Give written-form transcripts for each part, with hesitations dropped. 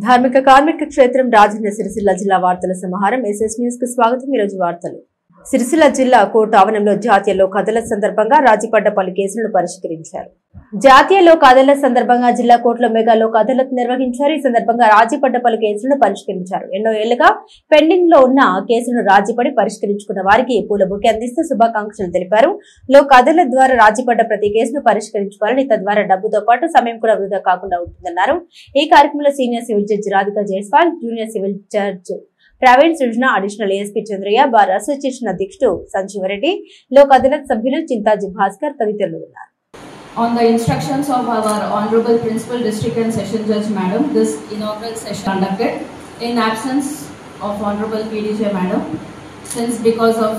ధార్మిక కార్మిక క్షేత్రం రాజన్న సిరిసిల్ల జిల్లా వార్తల సమాహారం ఎస్ఎస్ న్యూస్ కు స్వాగతం। ఈ రోజు వార్తలు। సిరిసిల్ల జిల్లా కోర్టు ఆవరణంలో జాతీయ లోక్ అదాలత్ సందర్భంగా రాజీపడ్డ పలు కేసులను పరిష్కరించారు। జాతీయ లోక్ అదాలత్ సందర్భంగా జిల్లా కోర్టులో మెగా లోక్ అదాలత్ నిర్వహించారు। ఈ సందర్భంగా రాజీపడ్డ పలు కేసులను పరిష్కరించారు। ఎన్నో ఏళ్లుగా పెండింగ్ లో ఉన్న కేసులను రాజీపడి పరిష్కరించుకున్న వారికి పూల బొకే అందిస్తూ శుభాకాంక్షలు తెలిపారు। లోక్ అదాలత్ ద్వారా రాజీపడ్డ ప్రతి కేసును పరిష్కరించుకోవాలని, తద్వారా డబ్బుతో పాటు సమయం కూడా వృధా కాకుండా ఉంటుందన్నారు। ఈ కార్యక్రమంలో senior civil judge Radhika Jaiswal, junior civil judge Praveen Srujana, additional ASP Chandraiah, bar association అధ్యక్షుడు సంజీవరెడ్డి, లోక్ అదాలత్ సభ్యులు చింతాజీ భాస్కర్ తదితరులు ఉన్నారు। On the instructions of our Honorable Principal District and Session Judge Madam, this inaugural session conducted in absence of Honorable PDJ Madam, since because of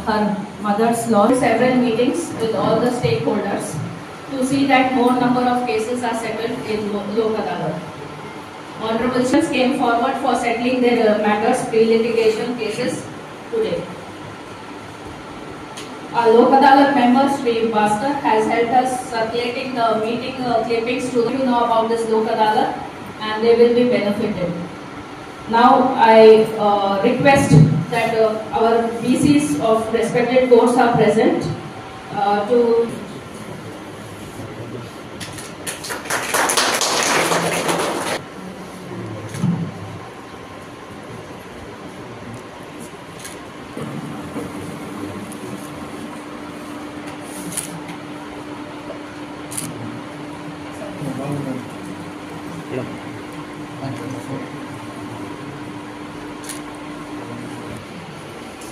her mother's loss. Several meetings with all the stakeholders to see that more number of cases are settled in Lok Adalat. Honorable judges came forward for settling their matters, pre-litigation cases today. Our Lok Adalat member Sri Bhaskar has helped us circulating the meeting clippings to know about this Lok Adalat, and they will be benefited. Now I request that our BCs of respected courts are present to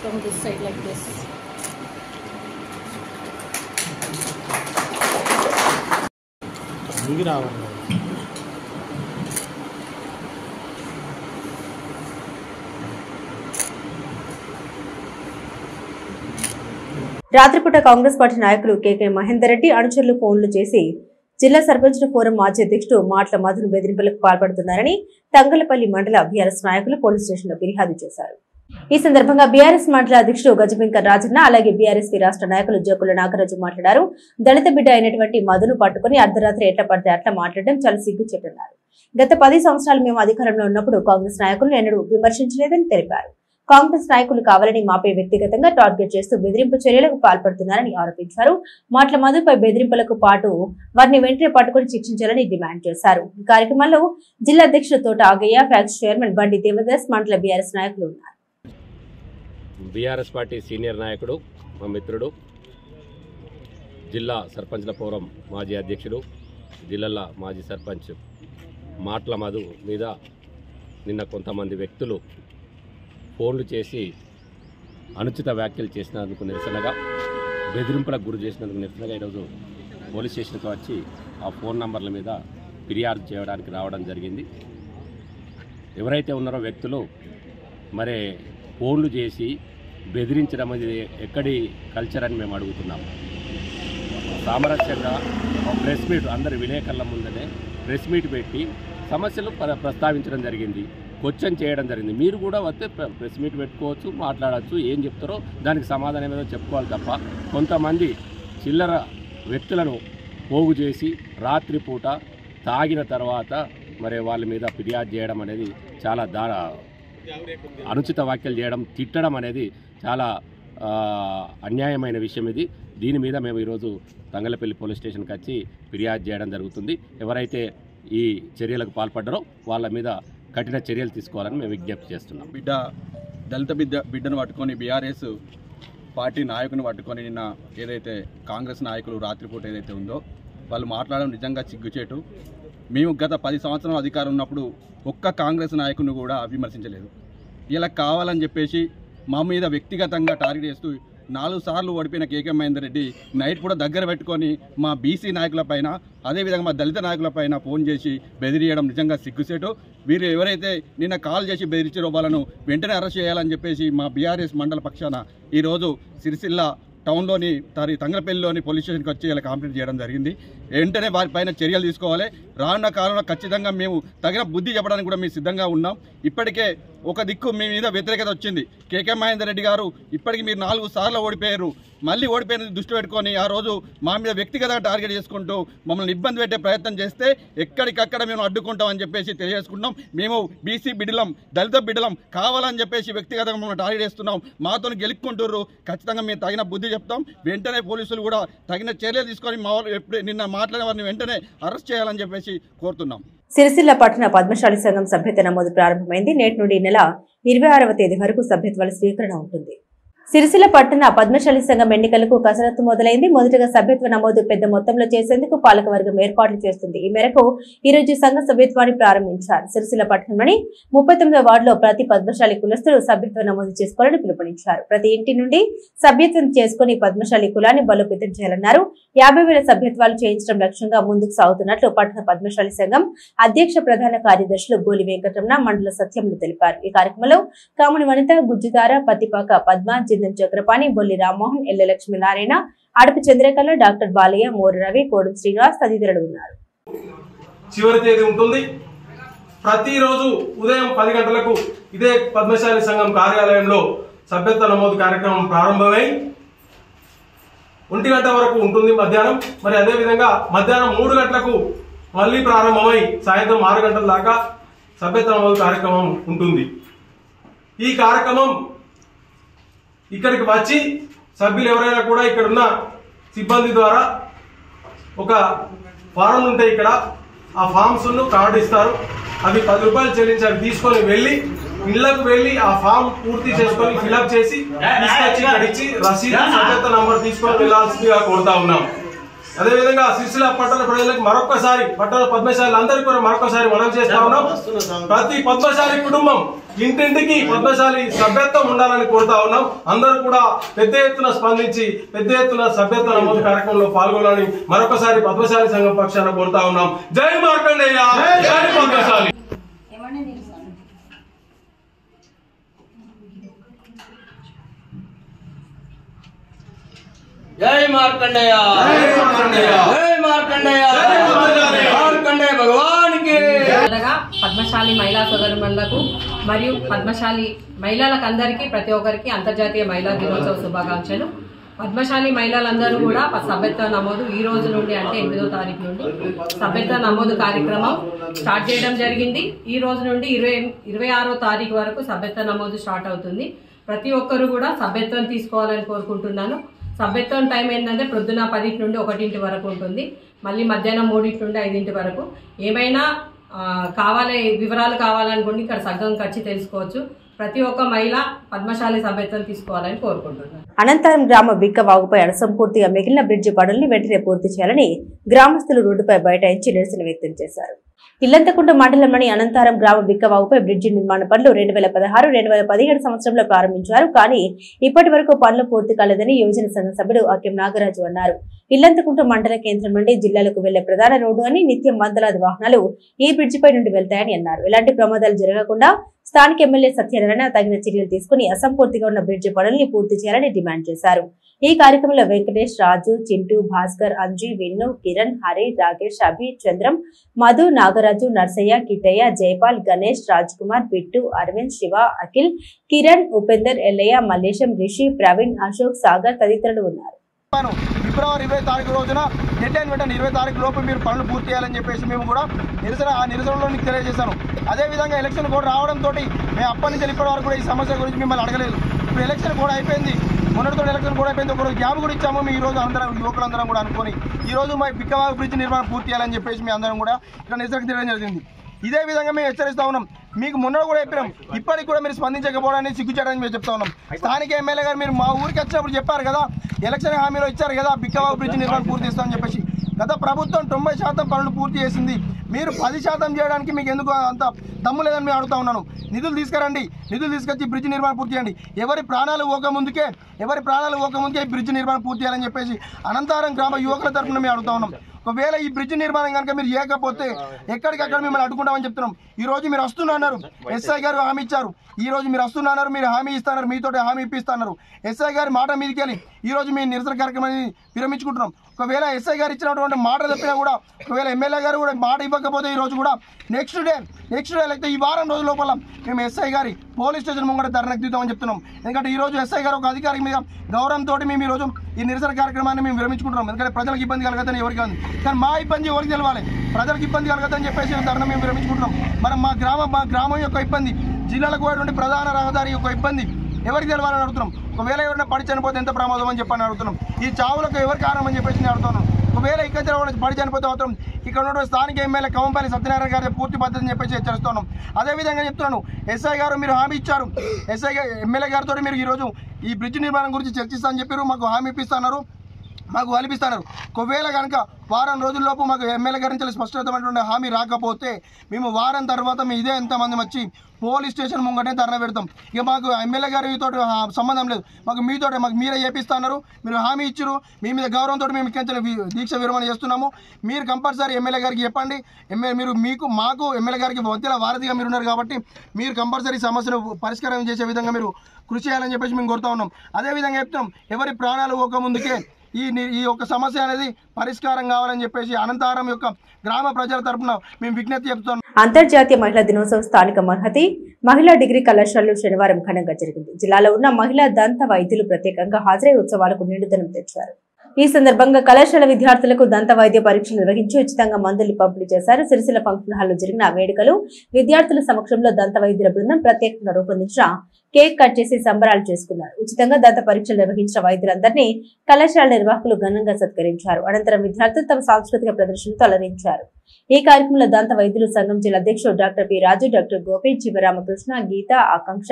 from this side like this. రాత్రిపూట Congress party నాయకులు కేకే మహేందర్ రెడ్డి అనుచరులు ఫోన్లు చేసి జిల్లా సర్పంచుల forum మాజీ అధ్యక్షుడు మాట్ల మధును బెదిరింపులకు పాల్పడుతున్నారని తంగలపల్లి మండల బీఆర్ఎస్ నాయకులు పోలీస్ స్టేషన్ లో ఫిర్యాదు చేశారు। ఈ సందర్భంగా బీఆర్ఎస్ మండల అధ్యక్షుడు గజబింకర్ రాజన్న, అలాగే బీఆర్ఎస్ రాష్ట్ర నాయకులు జోకుల నాగరాజు మాట్లాడారు। దళిత బిడ్డ అయినటువంటి మధును పట్టుకుని అర్ధరాత్రి ఎట్లా పడితే అట్లా మాట్లాడడం చాలా సిగ్గుచేటన్నారు। గత 10 సంవత్సరాలు మేము అధికారంలో ఉన్నప్పుడు కాంగ్రెస్ నాయకులను ఎన్నడూ విమర్శించలేదని తెలిపారు। కాంగ్రెస్ నాయకులు కావాలని మాపై వ్యక్తిగతంగా టార్గెట్ చేస్తూ బెదిరింపు చర్యలకు పాల్పడుతున్నారని ఆరోపించారు। మాట్ల మధుపై బెదిరింపులకు పాటు వారిని వెంటనే పట్టుకుని శిక్షించాలని డిమాండ్ చేశారు। ఈ కార్యక్రమంలో జిల్లా అధ్యక్షుడు తోట ఆగయ్య, ఫ్యాక్స్ చైర్మన్ బండి దేవదాస్, మండల బీఆర్ఎస్ నాయకులు ఉన్నారు। బీఆర్ఎస్ పార్టీ సీనియర్ నాయకుడు, మా మిత్రుడు, జిల్లా సర్పంచ్ల ఫోరం మాజీ అధ్యక్షుడు, జిల్లాల మాజీ సర్పంచ్ మాట్ల మధు మీద నిన్న కొంతమంది వ్యక్తులు ఫోన్లు చేసి అనుచిత వ్యాఖ్యలు చేసినందుకు నిరసనగా, బెదిరింపులకు గురి చేసినందుకు నిరసనగా ఈరోజు పోలీస్ స్టేషన్కి వచ్చి ఆ ఫోన్ నంబర్ల మీద ఫిర్యాదు చేయడానికి రావడం జరిగింది। ఎవరైతే ఉన్నారో వ్యక్తులు మరి ఫోన్లు చేసి బెదిరించడం అనేది ఎక్కడి కల్చర్ అని మేము అడుగుతున్నాము। సామరస్యంగా ప్రెస్ మీట్, అందరి విలేకరుల ముందనే ప్రెస్ మీట్ పెట్టి సమస్యలు ప్రస్తావించడం జరిగింది, క్వశ్చన్ చేయడం జరిగింది। మీరు కూడా వస్తే ప్రెస్ మీట్ పెట్టుకోవచ్చు, మాట్లాడచ్చు, ఏం చెప్తారో దానికి సమాధానం ఏదో చెప్పుకోవాలి తప్ప కొంతమంది చిల్లర వ్యక్తులను పోగు చేసి రాత్రిపూట తాగిన తర్వాత మరి వాళ్ళ మీద ఫిర్యాదు చేయడం అనేది చాలా అనుచిత వ్యాఖ్యలు చేయడం, తిట్టడం అనేది చాలా అన్యాయమైన విషయం ఇది। దీని మీద మేము ఈరోజు తంగలపల్లి పోలీస్ స్టేషన్కి వచ్చి ఫిర్యాదు చేయడం జరుగుతుంది। ఎవరైతే ఈ చర్యలకు పాల్పడ్డారో వాళ్ళ మీద కఠిన చర్యలు తీసుకోవాలని మేము విజ్ఞప్తి చేస్తున్నాం। దళిత బిడ్డను పట్టుకొని బీఆర్ఎస్ పార్టీ నాయకుని పట్టుకొని నిన్న ఏదైతే కాంగ్రెస్ నాయకులు రాత్రిపూట ఏదైతే ఉందో వాళ్ళు మాట్లాడడం నిజంగా సిగ్గుచేటు। మేము గత 10 సంవత్సరాల అధికారం ఉన్నప్పుడు ఒక్క కాంగ్రెస్ నాయకుని కూడా విమర్శించలేదు। ఇలా కావాలని చెప్పేసి మా మీద వ్యక్తిగతంగా టార్గెట్ చేస్తూ 4 సార్లు ఓడిపోయిన కేకే మహేందర్ రెడ్డి నైట్ కూడా దగ్గర పెట్టుకొని మా బీసీ నాయకులపైన, అదేవిధంగా మా దళిత నాయకులపైన ఫోన్ చేసి బెదిరియడం నిజంగా సిగ్గుసేటు। వీరు ఎవరైతే నిన్న కాల్ చేసి బెదిరించారో వాళ్ళను వెంటనే అరెస్ట్ చేయాలని చెప్పేసి మా బీఆర్ఎస్ మండల పక్షాన ఈరోజు సిరిసిల్ల టౌన్లోని తంగలపల్లిలోని పోలీస్ స్టేషన్కి వచ్చి ఇలా కంప్లైంట్ చేయడం జరిగింది। వెంటనే వారిపైన చర్యలు తీసుకోవాలి। రానున్న కాలంలో ఖచ్చితంగా మేము తగిన బుద్ధి చెప్పడానికి కూడా మేము సిద్ధంగా ఉన్నాం. ఇప్పటికే ఒక దిక్కు మీ మీద వ్యతిరేకత వచ్చింది. కేకే మహేందర్ రెడ్డి గారు ఇప్పటికి మీరు 4 సార్లు ఓడిపోయారు. మళ్ళీ ఓడిపోయిన దృష్టి పెట్టుకొని ఆ రోజు మా మీద వ్యక్తిగతంగా టార్గెట్ చేసుకుంటూ మమ్మల్ని ఇబ్బంది పెట్టే ప్రయత్నం చేస్తే ఎక్కడికక్కడ మేము అడ్డుకుంటామని చెప్పేసి తెలియజేసుకుంటున్నాం. మేము బీసీ బిడ్డలం, దళిత బిడ్డలం కావాలని చెప్పేసి వ్యక్తిగతంగా మమ్మల్ని టార్గెట్ చేస్తున్నాం. మాతో గెలుక్కుంటుర్రు. ఖచ్చితంగా మేము తగిన బుద్ధి చెప్తాం. వెంటనే పోలీసులు కూడా తగిన చర్యలు తీసుకొని మా వాళ్ళు ఎప్పుడు నిన్న మాట్లాడిన వారిని వెంటనే అరెస్ట్ చేయాలని చెప్పేసి కోరుతున్నాం. సిరిసిల్ల పట్టణ పద్మశాలి సంఘం సభ్యత్వ నమోదు ప్రారంభమైంది. నేటి నుండి ఈ నెల 26వ తేదీ వరకు సభ్యత్వాల స్వీకరణ ఉంటుంది. సిరిసిల్ల పట్టణ పద్మశాలి సంఘం ఎన్నికలకు కసరత్తు మొదలైంది. మొదటగా సభ్యత్వ నమోదు పెద్ద మొత్తంలో చేసేందుకు పాలకవర్గం ఏర్పాట్లు చేస్తుంది. ఈ మేరకు ఈ రోజు సంఘ సభ్యత్వాన్ని ప్రారంభించారు. సిరిసిల్ల పట్టణంలోని 39వ వార్డులో ప్రతి పద్మశాలి కులస్తులు సభ్యత్వ నమోదు చేసుకోవాలని పిలుపునిచ్చారు. ప్రతి ఇంటి నుండి సభ్యత్వం చేసుకుని పద్మశాలి కులాన్ని బలోపేతం చేయాలన్నారు. 50,000 సభ్యత్వాలు చేయించడం లక్ష్యంగా ముందుకు సాగుతున్నట్లు పట్టణ పద్మశాలి సంఘం అధ్యక్ష ప్రధాన కార్యదర్శులు గోలి వెంకటరమణ, మండల సత్యములు తెలిపారు. ఈ కార్యక్రమంలో కాముని వనిత, గుజ్జుతార, పత్తిపాక పద్మ, జిందం చక్రపాణి, బొల్లి రామ్మోహన్, ఎల్ల లక్ష్మీనారాయణ, అడుపు చంద్రకళ, డాక్టర్ బాలయ్య, మోరు రవి, కోడం శ్రీనివాస్ తదితరులు ఉన్నారు. చివరి తేదీ ఉంటుంది. ప్రతిరోజు ఉదయం 10 గంటలకు ఇదే పద్మశాలి సంఘం కార్యాలయంలో సభ్యత్వ నమోదు కార్యక్రమం ప్రారంభమై 1 గంట వరకు ఉంటుంది మధ్యాహ్నం. మరి అదేవిధంగా మధ్యాహ్నం 3 గంటలకు మళ్ళీ ప్రారంభమై సాయంత్రం 6 గంటల దాకా సభ్యత్వ నమోదు కార్యక్రమం ఉంటుంది. ఈ కార్యక్రమం ఇక్కడికి వచ్చి సభ్యులు ఎవరైనా కూడా ఇక్కడున్న సిబ్బంది ద్వారా ఒక ఫారం ఉంటాయి. ఇక్కడ ఆ ఫామ్స్ కార్డు ఇస్తారు. అవి 10 రూపాయలు చెల్లించి అవి తీసుకొని వెళ్ళి ఇళ్లకు వెళ్ళి ఆ ఫామ్ పూర్తి చేసుకొని ఫిల్అప్ చేసి తీసుకొచ్చి ఇచ్చి రసీదు సభ్యత్వ నంబర్ తీసుకొని వెళ్లాల్సిందిగా కోరుతా ఉన్నాం. అదేవిధంగా సిరిసిల్ల పట్టణ ప్రజలకు మరొకసారి, పట్టణ పద్మశాలందరికీ కూడా మరొకసారి మనం చేస్తా ఉన్నాం. ప్రతి పద్మశాలి కుటుంబం ఇంటింటికి పద్మశాలి సభ్యత్వం ఉండాలని కోరుతా ఉన్నాం. అందరూ కూడా పెద్ద ఎత్తున స్పందించి పెద్ద ఎత్తున సభ్యత్వ నమోదు కార్యక్రమంలో పాల్గొనాలని మరొకసారి పద్మశాలి సంఘం పక్షాన కోరుతా ఉన్నాం. జై మార్కండేయ, జై పద్మశాలి. जय मार्कंडेय, जय मार्कंडेय, जय मार्कंडेय, मार्कंडेय भगवान की। పద్మశాలి మహిళా సోదరులకు మరియు పద్మశాలి మహిళలందరికీ ప్రతి ఒక్కరికి అంతర్జాతీయ మహిళా దినోత్సవ శుభాకాంక్షలు. పద్మశాలి మహిళలందరూ కూడా సభ్యత్వ నమోదు ఈ రోజు నుండి అంటే 8వ తారీఖు నుండి సభ్యత్వ నమోదు కార్యక్రమం స్టార్ట్ చేయడం జరిగింది. ఈ రోజు నుండి 26వ తారీఖు వరకు సభ్యత్వ నమోదు స్టార్ట్ అవుతుంది. ప్రతి ఒక్కరు కూడా సభ్యత్వం తీసుకోవాలని కోరుకుంటున్నాను. సభ్యత్వం టైం ఏంటంటే ప్రొద్దున 10 నుండి 1 వరకు ఉంటుంది. మళ్ళీ మధ్యాహ్నం 3 నుండి 5 వరకు. ఏమైనా వివరాలు కావాలనుకోండి ఇక్కడ సంఘం ఖర్చు తెలుసుకోవచ్చు. ప్రతి ఒక్క మహిళ పద్మశాలి సభ్యత్వం తీసుకోవాలని కోరుకుంటున్నాను. అనంతరం గ్రామ బిక్క వాగుపై అసంపూర్తిగా మిగిలిన బ్రిడ్జి పనుల్ని వెంటనే పూర్తి చేయాలని గ్రామస్తులు రోడ్డుపై బైఠాయించి నిరసన వ్యక్తం చేశారు. ఇల్లంతకుంట మండలంలోని అనంతరం గ్రామ బిక్కవాగుపై బ్రిడ్జి నిర్మాణ పనులు 2016-2017 సంవత్సరంలో ప్రారంభించారు. కానీ ఇప్పటి వరకు పనులు పూర్తి కాలేదని యువజన సంఘ సభ్యుడు అక్యం నాగరాజు అన్నారు. ఇల్లంతకుంట మండల కేంద్రం నుండి జిల్లాలకు వెళ్లే ప్రధాన రోడ్డు అని నిత్యం వందలాది వాహనాలు ఈ బ్రిడ్జిపై నుండి వెళ్తాయని అన్నారు. ఎలాంటి ప్రమాదాలు జరగకుండా స్థానిక ఎమ్మెల్యే సత్యనారాయణ తగిన చర్యలు తీసుకుని అసంపూర్తిగా ఉన్న బ్రిడ్జి పనుల్ని పూర్తి చేయాలని డిమాండ్ చేశారు. ఈ కార్యక్రమంలో వెంకటేష్, రాజు, చింటూ, భాస్కర్, అంజీ, విన్ను, కిరణ్, హరి, రాకేష్, అభి, చంద్రం, మధు, నాగరాజు, నర్సయ్య, కిట్టయ్య, జయపాల్, గణేష్, రాజ్ కుమార్, బిట్టు, అరవింద్, శివ, అఖిల్, కిరణ్, ఉపేందర్, ఎల్లయ్య, మల్లేశం, రిషి, ప్రవీణ్, అశోక్, సాగర్ తదితరులు ఉన్నారు. ఫిబ్రవరి 20 తారీఖు రోజున డెడ్లైన్ వెంటనే 20 తారీఖు లోపు మీరు పనులు పూర్తి చేయాలని చెప్పేసి మేము కూడా నిరసనలో మీకు తెలియజేశాను. అదేవిధంగా ఎలక్షన్ కోడ్ రావడంతో మేము అప్పటి నుంచి ఇప్పటి వరకు కూడా ఈ సమస్య గురించి మిమ్మల్ని అడగలేదు. ఇప్పుడు ఎలక్షన్ కోడ్ అయిపోయింది, మొన్నటితో ఎలక్షన్ కోడ్ అయిపోయింది. ఒకరోజు గ్యాప్ కూడా ఇచ్చాము. మీ ఈ రోజు అందరం యువకులందరం కూడా అనుకొని ఈ రోజు మా బిక్కవాగు బ్రిడ్జ్ నిర్మాణం పూర్తి చేయాలని చెప్పేసి మీ అందరం కూడా ఇక్కడ నిరసన తెలియడం జరిగింది. ఇదే విధంగా మేము హెచ్చరిస్తా ఉన్నాం. మీకు మొన్న కూడా చెప్పినాం, ఇప్పటికి కూడా మీరు స్పందించకపోవడానికి సిగ్గుచేయడానికి మేము చెప్తా ఉన్నాం. స్థానిక ఎమ్మెల్యే గారు మీరు మా ఊరికి వచ్చినప్పుడు చెప్పారు కదా, ఎలక్షన్ హామీలో ఇచ్చారు కదా బిక్కవాగు బ్రిడ్జ్ నిర్మాణం పూర్తి చేస్తామని చెప్పేసి. గత ప్రభుత్వం 90% పనులు పూర్తి చేసింది. మీరు 10% చేయడానికి మీకు ఎందుకు అంత దమ్ము లేదని మేము అడుగుతా ఉన్నాను. నిధులు తీసుకురండి, నిధులు తీసుకొచ్చి బ్రిడ్జ్ నిర్మాణం పూర్తి చేయండి. ఎవరి ప్రాణాలు పోకముందుకే ఈ బ్రిడ్జ్ నిర్మాణం పూర్తి చేయాలని చెప్పేసి అనంతరం గ్రామ యువకుల తరఫున మేము అడుగుతా ఉన్నాం. ఒకవేళ ఈ బ్రిడ్జ్ నిర్మాణం కనుక మీరు చేయకపోతే ఎక్కడికక్కడ మిమ్మల్ని అడ్డుకుంటామని చెప్తున్నాం. ఈ రోజు మీరు వస్తున్నారు, ఎస్ఐ గారు హామీ ఇచ్చారు. ఈ రోజు మీరు వస్తున్నారు, మీరు హామీ ఇస్తున్నారు, మీతో హామీ ఇప్పిస్తున్నారు. ఎస్ఐ గారి మాట మీదకి వెళ్ళి ఈ రోజు మీ నిరసన కార్యక్రమాన్ని విరమించుకుంటున్నాం. ఒకవేళ ఎస్ఐ గారు ఇచ్చినటువంటి మాట తప్పినా కూడా, ఒకవేళ ఎమ్మెల్యే గారు కూడా మాట ఇవ్వకపోతే ఈ రోజు కూడా నెక్స్ట్ డే లేకపోతే ఈ వారం రోజుల లోపల మేము ఎస్ఐ గారి పోలీస్ స్టేషన్ ముంగట ధర్నాకు దిగుతామని చెప్తున్నాం. ఎందుకంటే ఈ రోజు ఎస్ఐ గారు ఒక అధికారి మీద గౌరవంతో మేము ఈ రోజు ఈ నిరసన కార్యక్రమాన్ని మేము విరమించుకుంటున్నాం. ఎందుకంటే ప్రజలకు ఇబ్బంది కలగదని ఎవరికి కాదు, కానీ మా ఇబ్బంది ఎవరికి తెలవాలి, ప్రజలకు ఇబ్బంది కలగదని చెప్పేసి ధర్నా మేము విరమించుకుంటున్నాం. మనం మా గ్రామం యొక్క ఇబ్బంది, జిల్లాలకు పోయేటువంటి ప్రధాన రహదారి యొక్క ఇబ్బంది ఎవరికి తెలవాలని అడుగుతున్నాం. ఒకవేళ ఎవరైనా పడి చనిపోతే ఎంత ప్రమాదం అని చెప్పని అడుగుతున్నాం. ఈ చావులకు ఎవరు కారణం అని చెప్పేసి నేను అడుగుతున్నాను. ఒకవేళ ఇక్కడ పడి చనిపోతే మాత్రం ఇక్కడ ఉన్నటువంటి స్థానిక ఎమ్మెల్యే కవంపల్లి సత్యనారాయణ గారి పూర్తి పద్ధతిని చెప్పేసి హెచ్చరిస్తున్నాం. అదేవిధంగా చెప్తున్నాను, ఎస్ఐ గారు మీరు హామీ ఇచ్చారు, ఎమ్మెల్యే గారితో మీరు ఈరోజు ఈ బ్రిడ్జ్ నిర్మాణం గురించి చర్చిస్తా అని చెప్పారు, మాకు హామీ ఇప్పిస్తున్నారు, మాకు కల్పిస్తున్నారు. ఒకవేళ కనుక వారం రోజుల్లోపు మాకు ఎమ్మెల్యే గారి నుంచి స్పష్టమైనటువంటి హామీ రాకపోతే మేము వారం తర్వాత మీ ఇదే ఎంతమంది వచ్చి పోలీస్ స్టేషన్ ముంగటే ధర్నా పెడతాం. ఇక మాకు ఎమ్మెల్యే గారితో సంబంధం లేదు, మాకు మీరే చేపిస్తున్నారు, మీరు హామీ ఇచ్చారు, మీ మీద గౌరవంతో మేము ఇక్కడ దీక్ష విరమణ చేస్తున్నాము. మీరు కంపల్సరీ ఎమ్మెల్యే గారికి చెప్పండి, మాకు ఎమ్మెల్యే గారికి మధ్యలో వారధిగా మీరు ఉన్నారు కాబట్టి మీరు కంపల్సరీ సమస్యను పరిష్కారం చేసే విధంగా మీరు కృషి చేయాలని చెప్పేసి మేము కోరుతా ఉన్నాం. అదేవిధంగా చెప్తున్నాం, ఎవరి ప్రాణాలు ఒక ముందుకే ఈ యొక్క సమస్య అనేది పరిష్కారం కావాలని చెప్పేసి అనంతరం యొక్క గ్రామ ప్రజల తరపున మేము విజ్ఞప్తి చెప్తున్నాం. అంతర్జాతీయ మహిళా దినోత్సవం స్థానిక మహతి మహిళా డిగ్రీ కళాశాలలో శనివారం ఘనంగా జరిగింది. జిల్లాలో ఉన్న మహిళా దంత వైద్యులు ప్రత్యేకంగా హాజరై ఉత్సవాలకు నిండుదనం తెచ్చారు. ఈ సందర్భంగా కళాశాల విద్యార్థులకు దంత వైద్య పరీక్షలు నిర్వహించి ఉచితంగా మందులు పంపిణీ చేశారు. సిరిసిల్ల ఫంక్షన్ హాల్లో జరిగిన వేడుకలు విద్యార్థుల సమక్షంలో దంత వైద్యుల బృందం ప్రత్యేకంగా రూపొందించిన కేక్ కట్ చేసి సంబరాలు చేసుకున్నారు. ఉచితంగా దంత పరీక్షలు నిర్వహించిన వైద్యులందరినీ కళాశాల నిర్వాహకులు ఘనంగా సత్కరించారు. అనంతరం విద్యార్థులు తమ సాంస్కృతిక ప్రదర్శనతో అలరించారు. ఈ కార్యక్రమంలో దంత వైద్యుల సంఘం జిల్లా అధ్యక్షుడు డాక్టర్ పి రాజు, డాక్టర్ గోపి, జీవరామకృష్ణ, గీత, ఆకాంక్ష,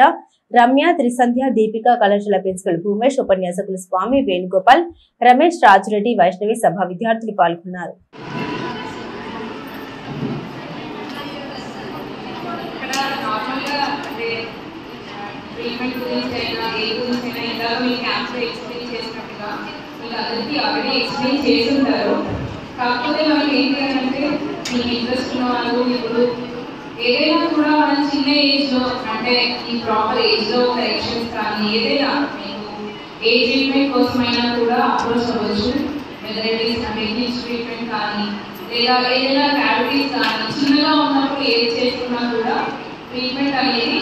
రమ్య, త్రిసంధ్య, దీపిక, కళాశాల ప్రిన్సిపల్ భూమేష్, ఉపన్యాసకులు స్వామి, వేణుగోపాల్, రమేష్, రాజురెడ్డి, వైష్ణవి, సభ విద్యార్థులు పాల్గొన్నారు. కాకపోతే మనకి ఏంటి అంటే మీకు ఇంట్రెస్ట్ ఉన్న వాళ్ళు ఇప్పుడు ఏదైనా కూడా మనం చిన్న ఏజ్ లో అంటే ఈ ప్రాపర్ ఏజ్ లో కరెక్షన్స్ కానీ ఏదైనా మీకు ఏ ట్రీట్మెంట్ కోసమైనా కూడా అప్రోచ్ అవ్వచ్చు. వెదరైటీస్ అంటే ట్రీట్మెంట్ కానీ లేదా ఏదైనా క్యావిటీస్ కానీ చిన్నగా ఉన్నప్పుడు ఏది చేసుకున్నా కూడా ట్రీట్మెంట్ అనేది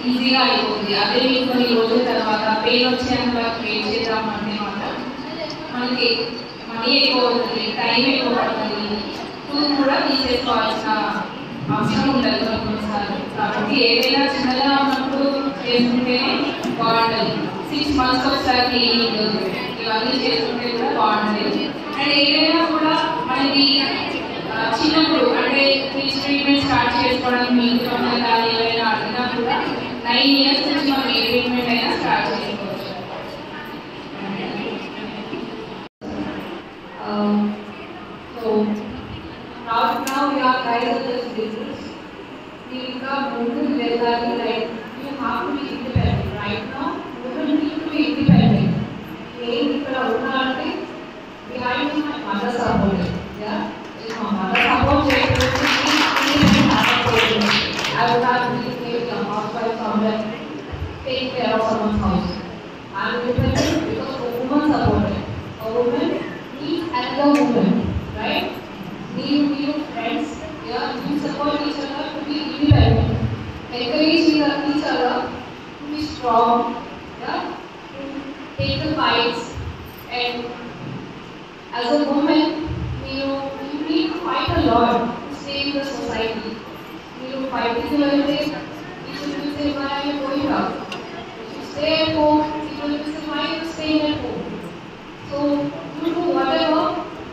ఈజీగా అయిపోతుంది. అదే మీకు కొన్ని రోజుల తర్వాత పెయిన్ వచ్చేంత వరకు వెయిట్ చేద్దాం అంటే మాత్రం మనకి మనీ ఎక్కువ అవుతుంది, టైం ఎక్కువ పడుతుంది, టూర్ కూడా తీసేసుకోవాల్సిన అవసరం ఉండదు కొన్నిసార్లు. కాబట్టి ఏదైనా చిన్నగా ఉన్నప్పుడు చేసుకుంటేనే బాగుంటుంది. 6 months ఒకసారి ఇవన్నీ చేసుకుంటే కూడా బాగుంటుంది. అండ్ ఏదైనా కూడా మనకి చిన్నప్పుడు అంటే ట్రీట్మెంట్ స్టార్ట్ చేసుకోవడానికి మీ ఇంట్లో కానీ ఏదైనా అడిగినా కూడా 9 years నుంచి మనం ఏ ట్రీట్మెంట్ అయినా స్టార్ట్ చేసుకోవచ్చు. So now we are guys of this business. We are moving regularly, like you have to be independent. Right now, women need to be independent. Behind my mother support. Yeah, if my mother support, I would have to take a housewife somewhere, take care of someone's house. I am independent because a woman supported. A woman needs another woman, right? Need friends. Yeah, you support each other to be independent. Encourage each other to be strong. Yeah, to take the fights. And as a woman, you need to fight a lot to stay in the society. You fight in your way. People will say, why are you going out? If you stay at home, people will say, why are you staying at home? So you do whatever,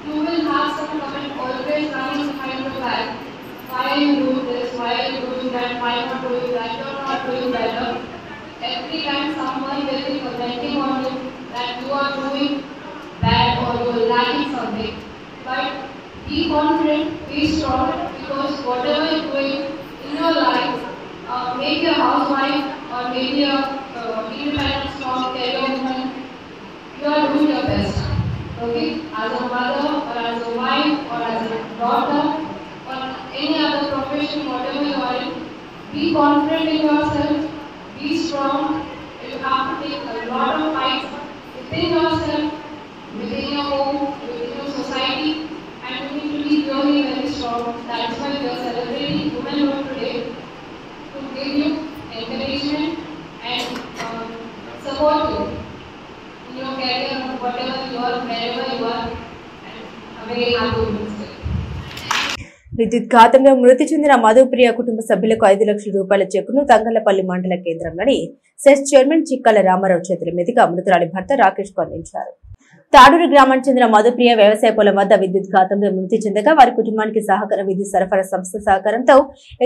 you will have some comment always running behind your back. Why are you doing this? Why are you doing that? Why not doing that? You're not doing better. Every time someone will be commenting on you that you are doing bad or you are lacking something. But be confident, be strong, because whatever you're doing in your life, maybe a housewife or maybe a independent, strong career woman, you are doing your best. Okay? As a mother or as a wife Be confident in yourself, be strong. You have to take a lot of fights within yourself, within your home, within your society, and you need to be really very strong. That's why we are celebrating Womenhood today, to give you encouragement and support you in your career, whatever you are, wherever you are, and a very happy Women's Day. విద్యుత్ ఘాతంలో మృతి చెందిన మధుప్రియ కుటుంబ సభ్యులకు 5 లక్షల రూపాయల చెక్కును తంగళ్లపల్లి మండల కేంద్రంలోని సెస్ చైర్మన్ చిక్కల రామారావు చేతుల మీదుగా మృతురాలి భర్త రాకేష్ కు అందించారు. తాడూరు గ్రామానికి చెందిన మధుప్రియ వ్యవసాయ పొలం వద్ద విద్యుత్ ఘాతంలో మృతి చెందగా వారి కుటుంబానికి సహకార విద్యుత్ సరఫరా సంస్థ సహకారంతో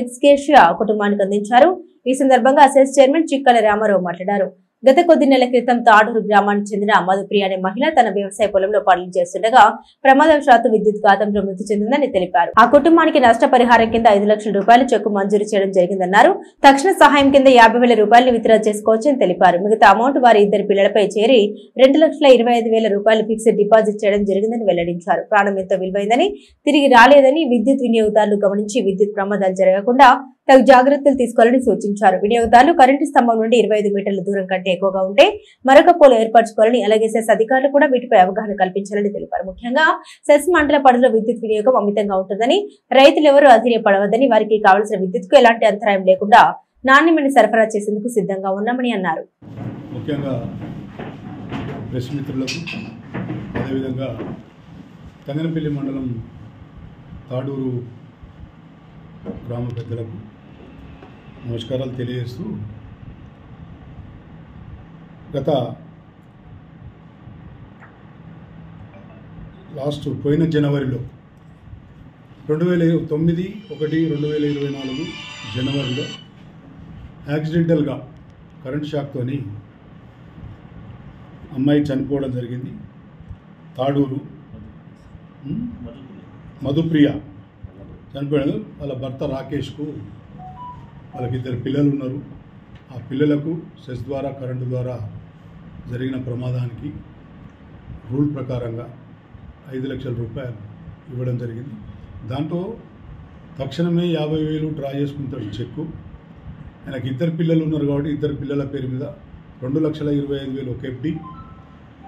ఎక్స్కేషియా కుటుంబానికి అందించారు. ఈ సందర్భంగా సెస్ చైర్మన్ చిక్కల రామారావు మాట్లాడారు. గత కొద్ది నెలల క్రితం తాడూరు గ్రామానికి చెందిన మధుప్రియ అనే మహిళ తన వ్యవసాయ పొలంలో పనులు చేస్తుండగా ప్రమాదవశాత్తు విద్యుత్ ఘాతంలో మృతి చెందిందని తెలిపారు. ఆ కుటుంబానికి నష్టపరిహారం కింద 5 లక్షల రూపాయల చెక్కు మంజూరు చేయడం జరిగిందన్నారు. తక్షణ సహాయం కింద 50,000 రూపాయలు విత్డ్రా చేసుకోవచ్చని తెలిపారు. మిగతా అమౌంట్ వారి 2 పిల్లలపై చేరి 2,25,000 రూపాయలు ఫిక్స్డ్ డిపాజిట్ చేయడం జరిగిందని వెల్లడించారు. ప్రాణం ఎంతో విలువైందని, తిరిగి రాలేదని విద్యుత్ వినియోగదారులు గమనించి విద్యుత్ ప్రమాదాలు జరగకుండా తగు జాగ్రత్తలు తీసుకోవాలని సూచించారు. వినియోగదారులు కరెంటు స్తంభం నుండి 25 మీటర్ల దూరం కంటే ఎక్కువగా ఉంటే మరొక పోలు ఏర్పరచుకోవాలని, అలాగే సెస్ అధికారులు కూడా వీటిపై అవగాహన కల్పించాలని తెలిపారు. ముఖ్యంగా సెస్ మండల పరిధిలో విద్యుత్ వినియోగం అమితంగా ఉంటుందని, రైతులెవరూ అధైర్యపడవద్దని, వారికి కావలసిన విద్యుత్కు ఎలాంటి అంతరాయం లేకుండా నాణ్యమైన సరఫరా చేసేందుకు సిద్ధంగా ఉన్నామని అన్నారు. ముఖ్యంగా ప్రెస్ మిత్రులకు, అదేవిధంగా తంగనపల్లి మండలం తాడూరు గ్రామ పెద్దలకు నమస్కారాలు తెలియజేస్తూ, గత పోయిన జనవరిలో 2009/1/2024 జనవరిలో యాక్సిడెంటల్గా కరెంట్ షాక్తోని అమ్మాయి చనిపోవడం జరిగింది. తాడూరు మధుప్రియ చనిపోయాడు. వాళ్ళ భర్త రాకేష్కు వాళ్ళకి 2 పిల్లలు ఉన్నారు. ఆ పిల్లలకు సెస్ ద్వారా కరెంటు ద్వారా జరిగిన ప్రమాదానికి రూల్ ప్రకారంగా 5 లక్షల రూపాయలు ఇవ్వడం జరిగింది. దాంట్లో తక్షణమే 50,000 డ్రా చేసుకుంటాడు చెక్కు. ఆయనకి 2 పిల్లలు ఉన్నారు కాబట్టి 2 పిల్లల పేరు మీద 2,25,000 ఒక ఎఫ్డి,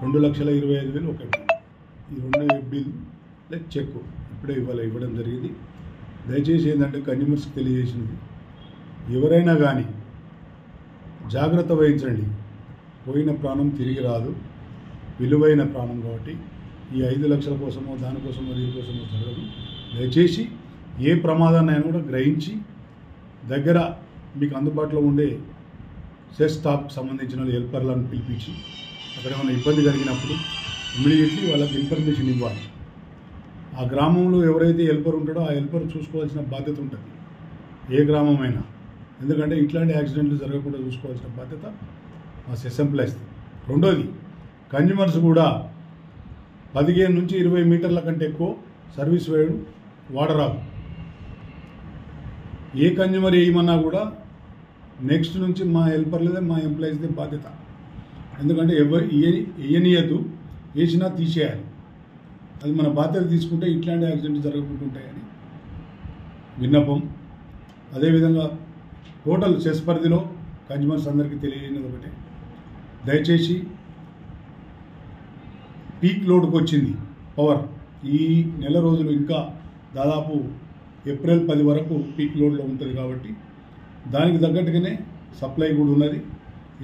2,25,000 ఒక ఎఫ్డి. ఈ 2 ఎఫ్డీలు లైక్ చెక్కు ఇప్పుడే ఇవ్వడం జరిగింది. దయచేసి ఏంటంటే కన్జ్యూమర్స్కి తెలియజేసినది, ఎవరైనా కానీ జాగ్రత్త వహించండి. పోయిన ప్రాణం తిరిగి రాదు, విలువైన ప్రాణం కాబట్టి ఈ 5 లక్షల కోసమో దానికోసమో దీనికోసమో జరగదు. దయచేసి ఏ ప్రమాదాన్నైనా కూడా గ్రహించి దగ్గర మీకు అందుబాటులో ఉండే సెస్ స్టాఫ్కి సంబంధించిన హెల్పర్లను పిలిపించి అక్కడ ఏమైనా ఇబ్బంది కలిగినప్పుడు ఇమ్మీడియట్లీ వాళ్ళకి ఇన్ఫర్మేషన్ ఇవ్వాలి. ఆ గ్రామంలో ఎవరైతే హెల్పర్ ఉంటాడో ఆ హెల్పర్ చూసుకోవాల్సిన బాధ్యత ఉంటుంది, ఏ గ్రామమైనా. ఎందుకంటే ఇట్లాంటి యాక్సిడెంట్లు జరగకుండా చూసుకోవాల్సిన బాధ్యత మా సెస్ ఎంప్లాయీస్. రెండోది, కన్జ్యూమర్స్ కూడా 15 నుంచి 20 మీటర్ల కంటే ఎక్కువ సర్వీస్ వైడ్ వాడరాదు. ఏ కన్జ్యూమర్ వేయమన్నా కూడా నెక్స్ట్ నుంచి మా హెల్పర్లదే, మా ఎంప్లాయీస్దే బాధ్యత. ఎందుకంటే వేయనీయద్దు, వేసినా తీసేయాలి. అది మన బాధ్యత తీసుకుంటే ఇట్లాంటి యాక్సిడెంట్స్ జరగకుంటుంటాయని విన్నపం. అదేవిధంగా టోటల్ సెస్ పరిధిలో కన్జ్యూమర్స్ అందరికీ తెలియజేయడం ఒకటే, దయచేసి పీక్ లోడ్కి వచ్చింది పవర్. ఈ నెల రోజులు ఇంకా దాదాపు ఏప్రిల్ 10 వరకు పీక్ లోడ్లో ఉంటుంది కాబట్టి దానికి తగ్గట్టుగానే సప్లై కూడా ఉన్నది.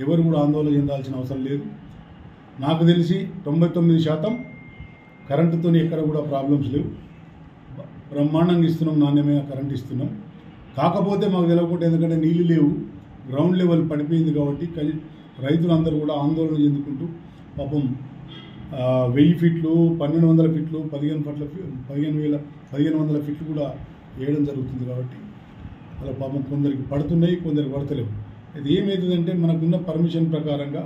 ఎవరు కూడా ఆందోళన చెందాల్సిన అవసరం లేదు. నాకు తెలిసి 99% కరెంటుతో ఎక్కడ కూడా ప్రాబ్లమ్స్ లేవు. బ్రహ్మాండంగా ఇస్తున్నాం, నాణ్యమైన కరెంట్ ఇస్తున్నాం. కాకపోతే మాకు తెలియకుండా, ఎందుకంటే నీళ్ళు లేవు, గ్రౌండ్ లెవెల్ పడిపోయింది కాబట్టి రైతులందరూ కూడా ఆందోళన చెందుకుంటూ పాపం 1000 ఫీట్లు, 1200 ఫీట్లు, 1500 ఫీట్లు కూడా వేయడం జరుగుతుంది. కాబట్టి అలా పాపం కొందరికి పడుతున్నాయి, కొందరికి పడతలేవు. అది ఏమవుతుందంటే మనకున్న పర్మిషన్ ప్రకారంగా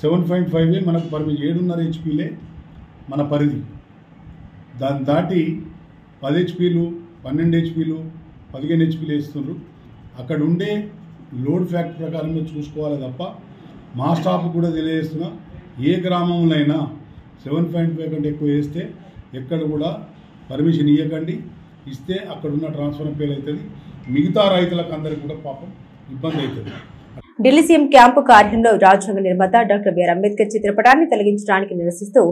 7.5 మనకు పర్మిషన్, 7.5 హెచ్పీలే మన పరిధి. దాన్ని దాటి 10 హెచ్పీలు, 12 హెచ్పీలు, 15 హెచ్పీలు వేస్తున్నారు. అక్కడ ఉండే లోడ్ ఫ్యాక్టర్ ప్రకారంగా చూసుకోవాలి తప్ప మా స్టాఫ్ కూడా తెలియజేస్తున్నా, ఏ గ్రామంలో అయినా 7.5 కంటే ఎక్కువ వేస్తే ఎక్కడ కూడా పర్మిషన్ ఇవ్వకండి. ఇస్తే అక్కడున్న ట్రాన్స్ఫర్ ఫెయిల్ అవుతుంది. మిగతా రైతులకు అందరికీ కూడా పాపం ఇబ్బంది అవుతుంది. ఢిల్లీ సీఎం క్యాంపు కార్యంలో రాజ్యాంగ నిర్మాత డాక్టర్ బిఆర్ అంబేద్కర్ చిత్రపటాన్ని తొలగించడానికి నిరసిస్తూ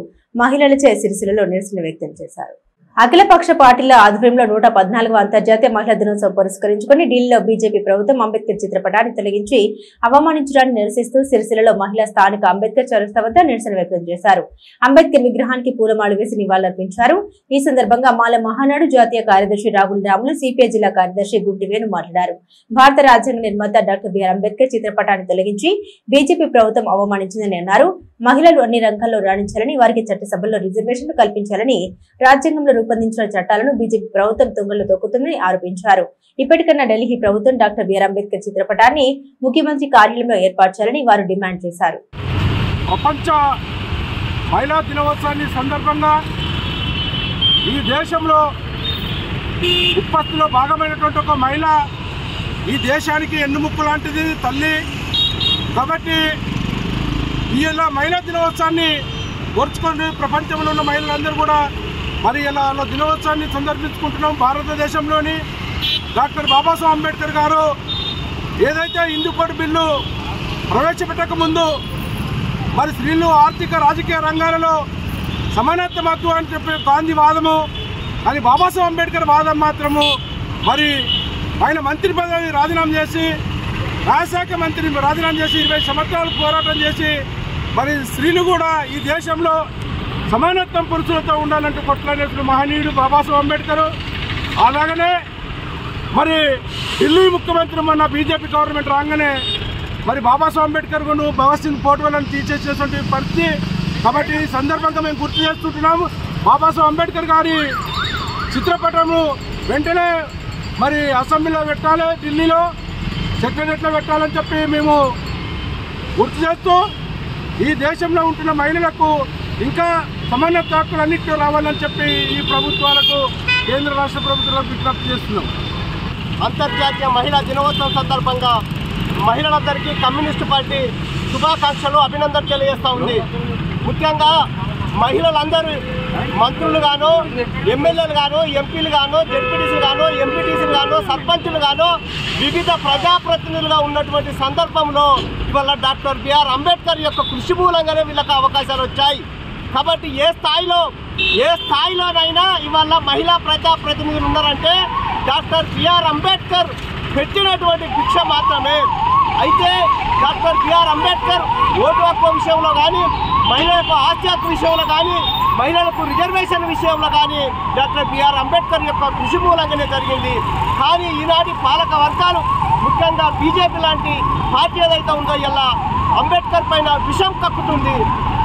మహిళలచే సిరిసిల్లలో నిరసన వ్యక్తం చేశారు. అఖిలపక్ష పార్టీల ఆధ్వర్యంలో 114వ అంతర్జాతీయ మహిళా దినోత్సవం పురస్కరించుకుని ఢిల్లీలో బీజేపీ ప్రభుత్వం అంబేద్కర్ చిత్రపటాన్ని తొలగించి అవమానించడాన్ని నిరసిస్తూ సిరిసిల్లలో మహిళా స్థానిక అంబేద్కర్ చౌరస్తా వద్ద నిరసన వ్యక్తం చేశారు. అంబేద్కర్ విగ్రహానికి పూలమాలు వేసి నివాళులర్పించారు. ఈ సందర్భంగా మాల మహానాడు జాతీయ కార్యదర్శి రాహుల్ రాములు, సిపిఐ జిల్లా కార్యదర్శి గుంటి వేణు మాట్లాడారు. భారత రాజ్యాంగ నిర్మాత డాక్టర్ బిఆర్ అంబేద్కర్ చిత్రపటాన్ని తొలగించి బీజేపీ ప్రభుత్వం అవమానించిందని అన్నారు. మహిళలు అన్ని రంగాల్లో రాణించాలని, వారికి చట్టసభల్లో రిజర్వేషన్లు కల్పించాలని, రాజ్యాంగంలో రూపొందించిన చట్టాలను బీజేపీ ప్రభుత్వం తుంగలో తొక్కుతుందని ఆరోపించారు. ఇప్పటికన్నా ఢిల్లీ ప్రభుత్వం డాక్టర్ బిఆర్ అంబేద్కర్ చిత్రపటాన్ని ముఖ్యమంత్రి కార్యాలయంలో ఏర్పాటు చేయాలని వారు డిమాండ్ చేశారు. ప్రపంచ మహిళా దినోత్సవాన్ని సందర్భంగా ఈ దేశంలో ఉత్పత్తిలో భాగమైనటువంటి ఒక మహిళ ఈ దేశానికి ఎన్నుముక్కు లాంటిది తల్లి. కాబట్టి ఇలా మహిళా దినోత్సవాన్ని ఓర్చుకొని ప్రపంచంలో ఉన్న మహిళలందరూ కూడా మరి ఇలా దినోత్సవాన్ని సందర్శించుకుంటున్నాం. భారతదేశంలోని డాక్టర్ బాబాసాహెబ్ అంబేద్కర్ గారు ఏదైతే హిందూ కోడ్ బిల్లు ప్రవేశపెట్టక ముందు మరి స్త్రీలు ఆర్థిక రాజకీయ రంగాలలో సమానత్వం హక్కు అని చెప్పి గాంధీ వాదము, కానీ బాబాసాహెబ్ అంబేద్కర్ వాదం మాత్రము మరి ఆయన మంత్రి పదవి రాజీనామా చేసి న్యాయశాఖ మంత్రిని రాజీనామా చేసి 20 సంవత్సరాలు పోరాటం చేసి మరి స్త్రీలు కూడా ఈ దేశంలో సమానత్వం పురుషులతో ఉండాలంటూ కొట్లాడినటువంటి మహనీయుడు బాబాసాహెబ్ అంబేద్కర్. అలాగనే మరి ఢిల్లీ ముఖ్యమంత్రి మొన్న బీజేపీ గవర్నమెంట్ రాగానే మరి బాబాసాహెబ్ అంబేద్కర్ భగత్ సింగ్ ఫోటోలను తీసేసేటువంటి పరిస్థితి. కాబట్టి ఈ సందర్భంగా మేము గుర్తు చేస్తుంటున్నాము. బాబాసాహెబ్ అంబేద్కర్ గారి చిత్రపటము వెంటనే మరి అసెంబ్లీలో పెట్టాలి, ఢిల్లీలో సెక్రటరీలో పెట్టాలని చెప్పి మేము గుర్తు చేస్తూ ఈ దేశంలో ఉంటున్న మహిళలకు ఇంకా సమానత్వ హక్కులు అన్నింటిలో రావాలని చెప్పి ఈ ప్రభుత్వాలకు కేంద్ర రాష్ట్ర ప్రభుత్వాలకు విజ్ఞప్తి చేస్తున్నాం. అంతర్జాతీయ మహిళా దినోత్సవం సందర్భంగా మహిళలందరికీ కమ్యూనిస్టు పార్టీ శుభాకాంక్షలు, అభినందనలు తెలియజేస్తూ ఉంది. ముఖ్యంగా మహిళలందరూ మంత్రులు గాను, ఎమ్మెల్యేలు గాను, ఎంపీలు గాను, జెడ్పీటీసీలు గాను, ఎంపీటీసీలు గాను, సర్పంచులు గాను వివిధ ప్రజాప్రతినిధులుగా ఉన్నటువంటి సందర్భంలో ఇవాళ డాక్టర్ బిఆర్ అంబేద్కర్ యొక్క కృషి మూలంగానే వీళ్ళకి అవకాశాలు వచ్చాయి. కాబట్టి ఏ స్థాయిలోనైనా ఇవాళ మహిళా ప్రజాప్రతినిధులు ఉన్నారంటే డాక్టర్ బిఆర్ అంబేద్కర్ పెట్టినటువంటి భిక్ష మాత్రమే. అయితే డాక్టర్ బిఆర్ అంబేద్కర్ ఓటు హక్కు విషయంలో కానీ, మహిళలకు ఆస్తి హక్కు విషయంలో కానీ, మహిళలకు రిజర్వేషన్ విషయంలో కానీ డాక్టర్ బిఆర్ అంబేద్కర్ యొక్క కృషి మూలంగానే జరిగింది. కానీ ఈనాటి పాలక వర్గాలు, ముఖ్యంగా బీజేపీ లాంటి పార్టీ ఏదైతే ఉందో ఇలా అంబేద్కర్ పైన విషం కక్కుతుంది.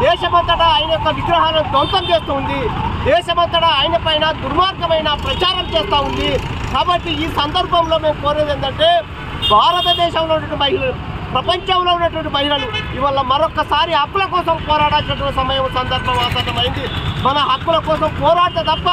దేశమంతటా ఆయన యొక్క విగ్రహాలను ధ్వంసం చేస్తూ ఉంది. దేశమంతటా ఆయన పైన దుర్మార్గమైన ప్రచారం చేస్తూ ఉంది. కాబట్టి ఈ సందర్భంలో మేము కోరేది ఏంటంటే భారతదేశంలో ఉన్నటువంటి మహిళలు, ప్రపంచంలో ఉన్నటువంటి మహిళలు ఇవాళ మరొకసారి హక్కుల కోసం పోరాడాల్సినటువంటి సందర్భం ఆసన్నమైంది. మన హక్కుల కోసం పోరాడితే తప్ప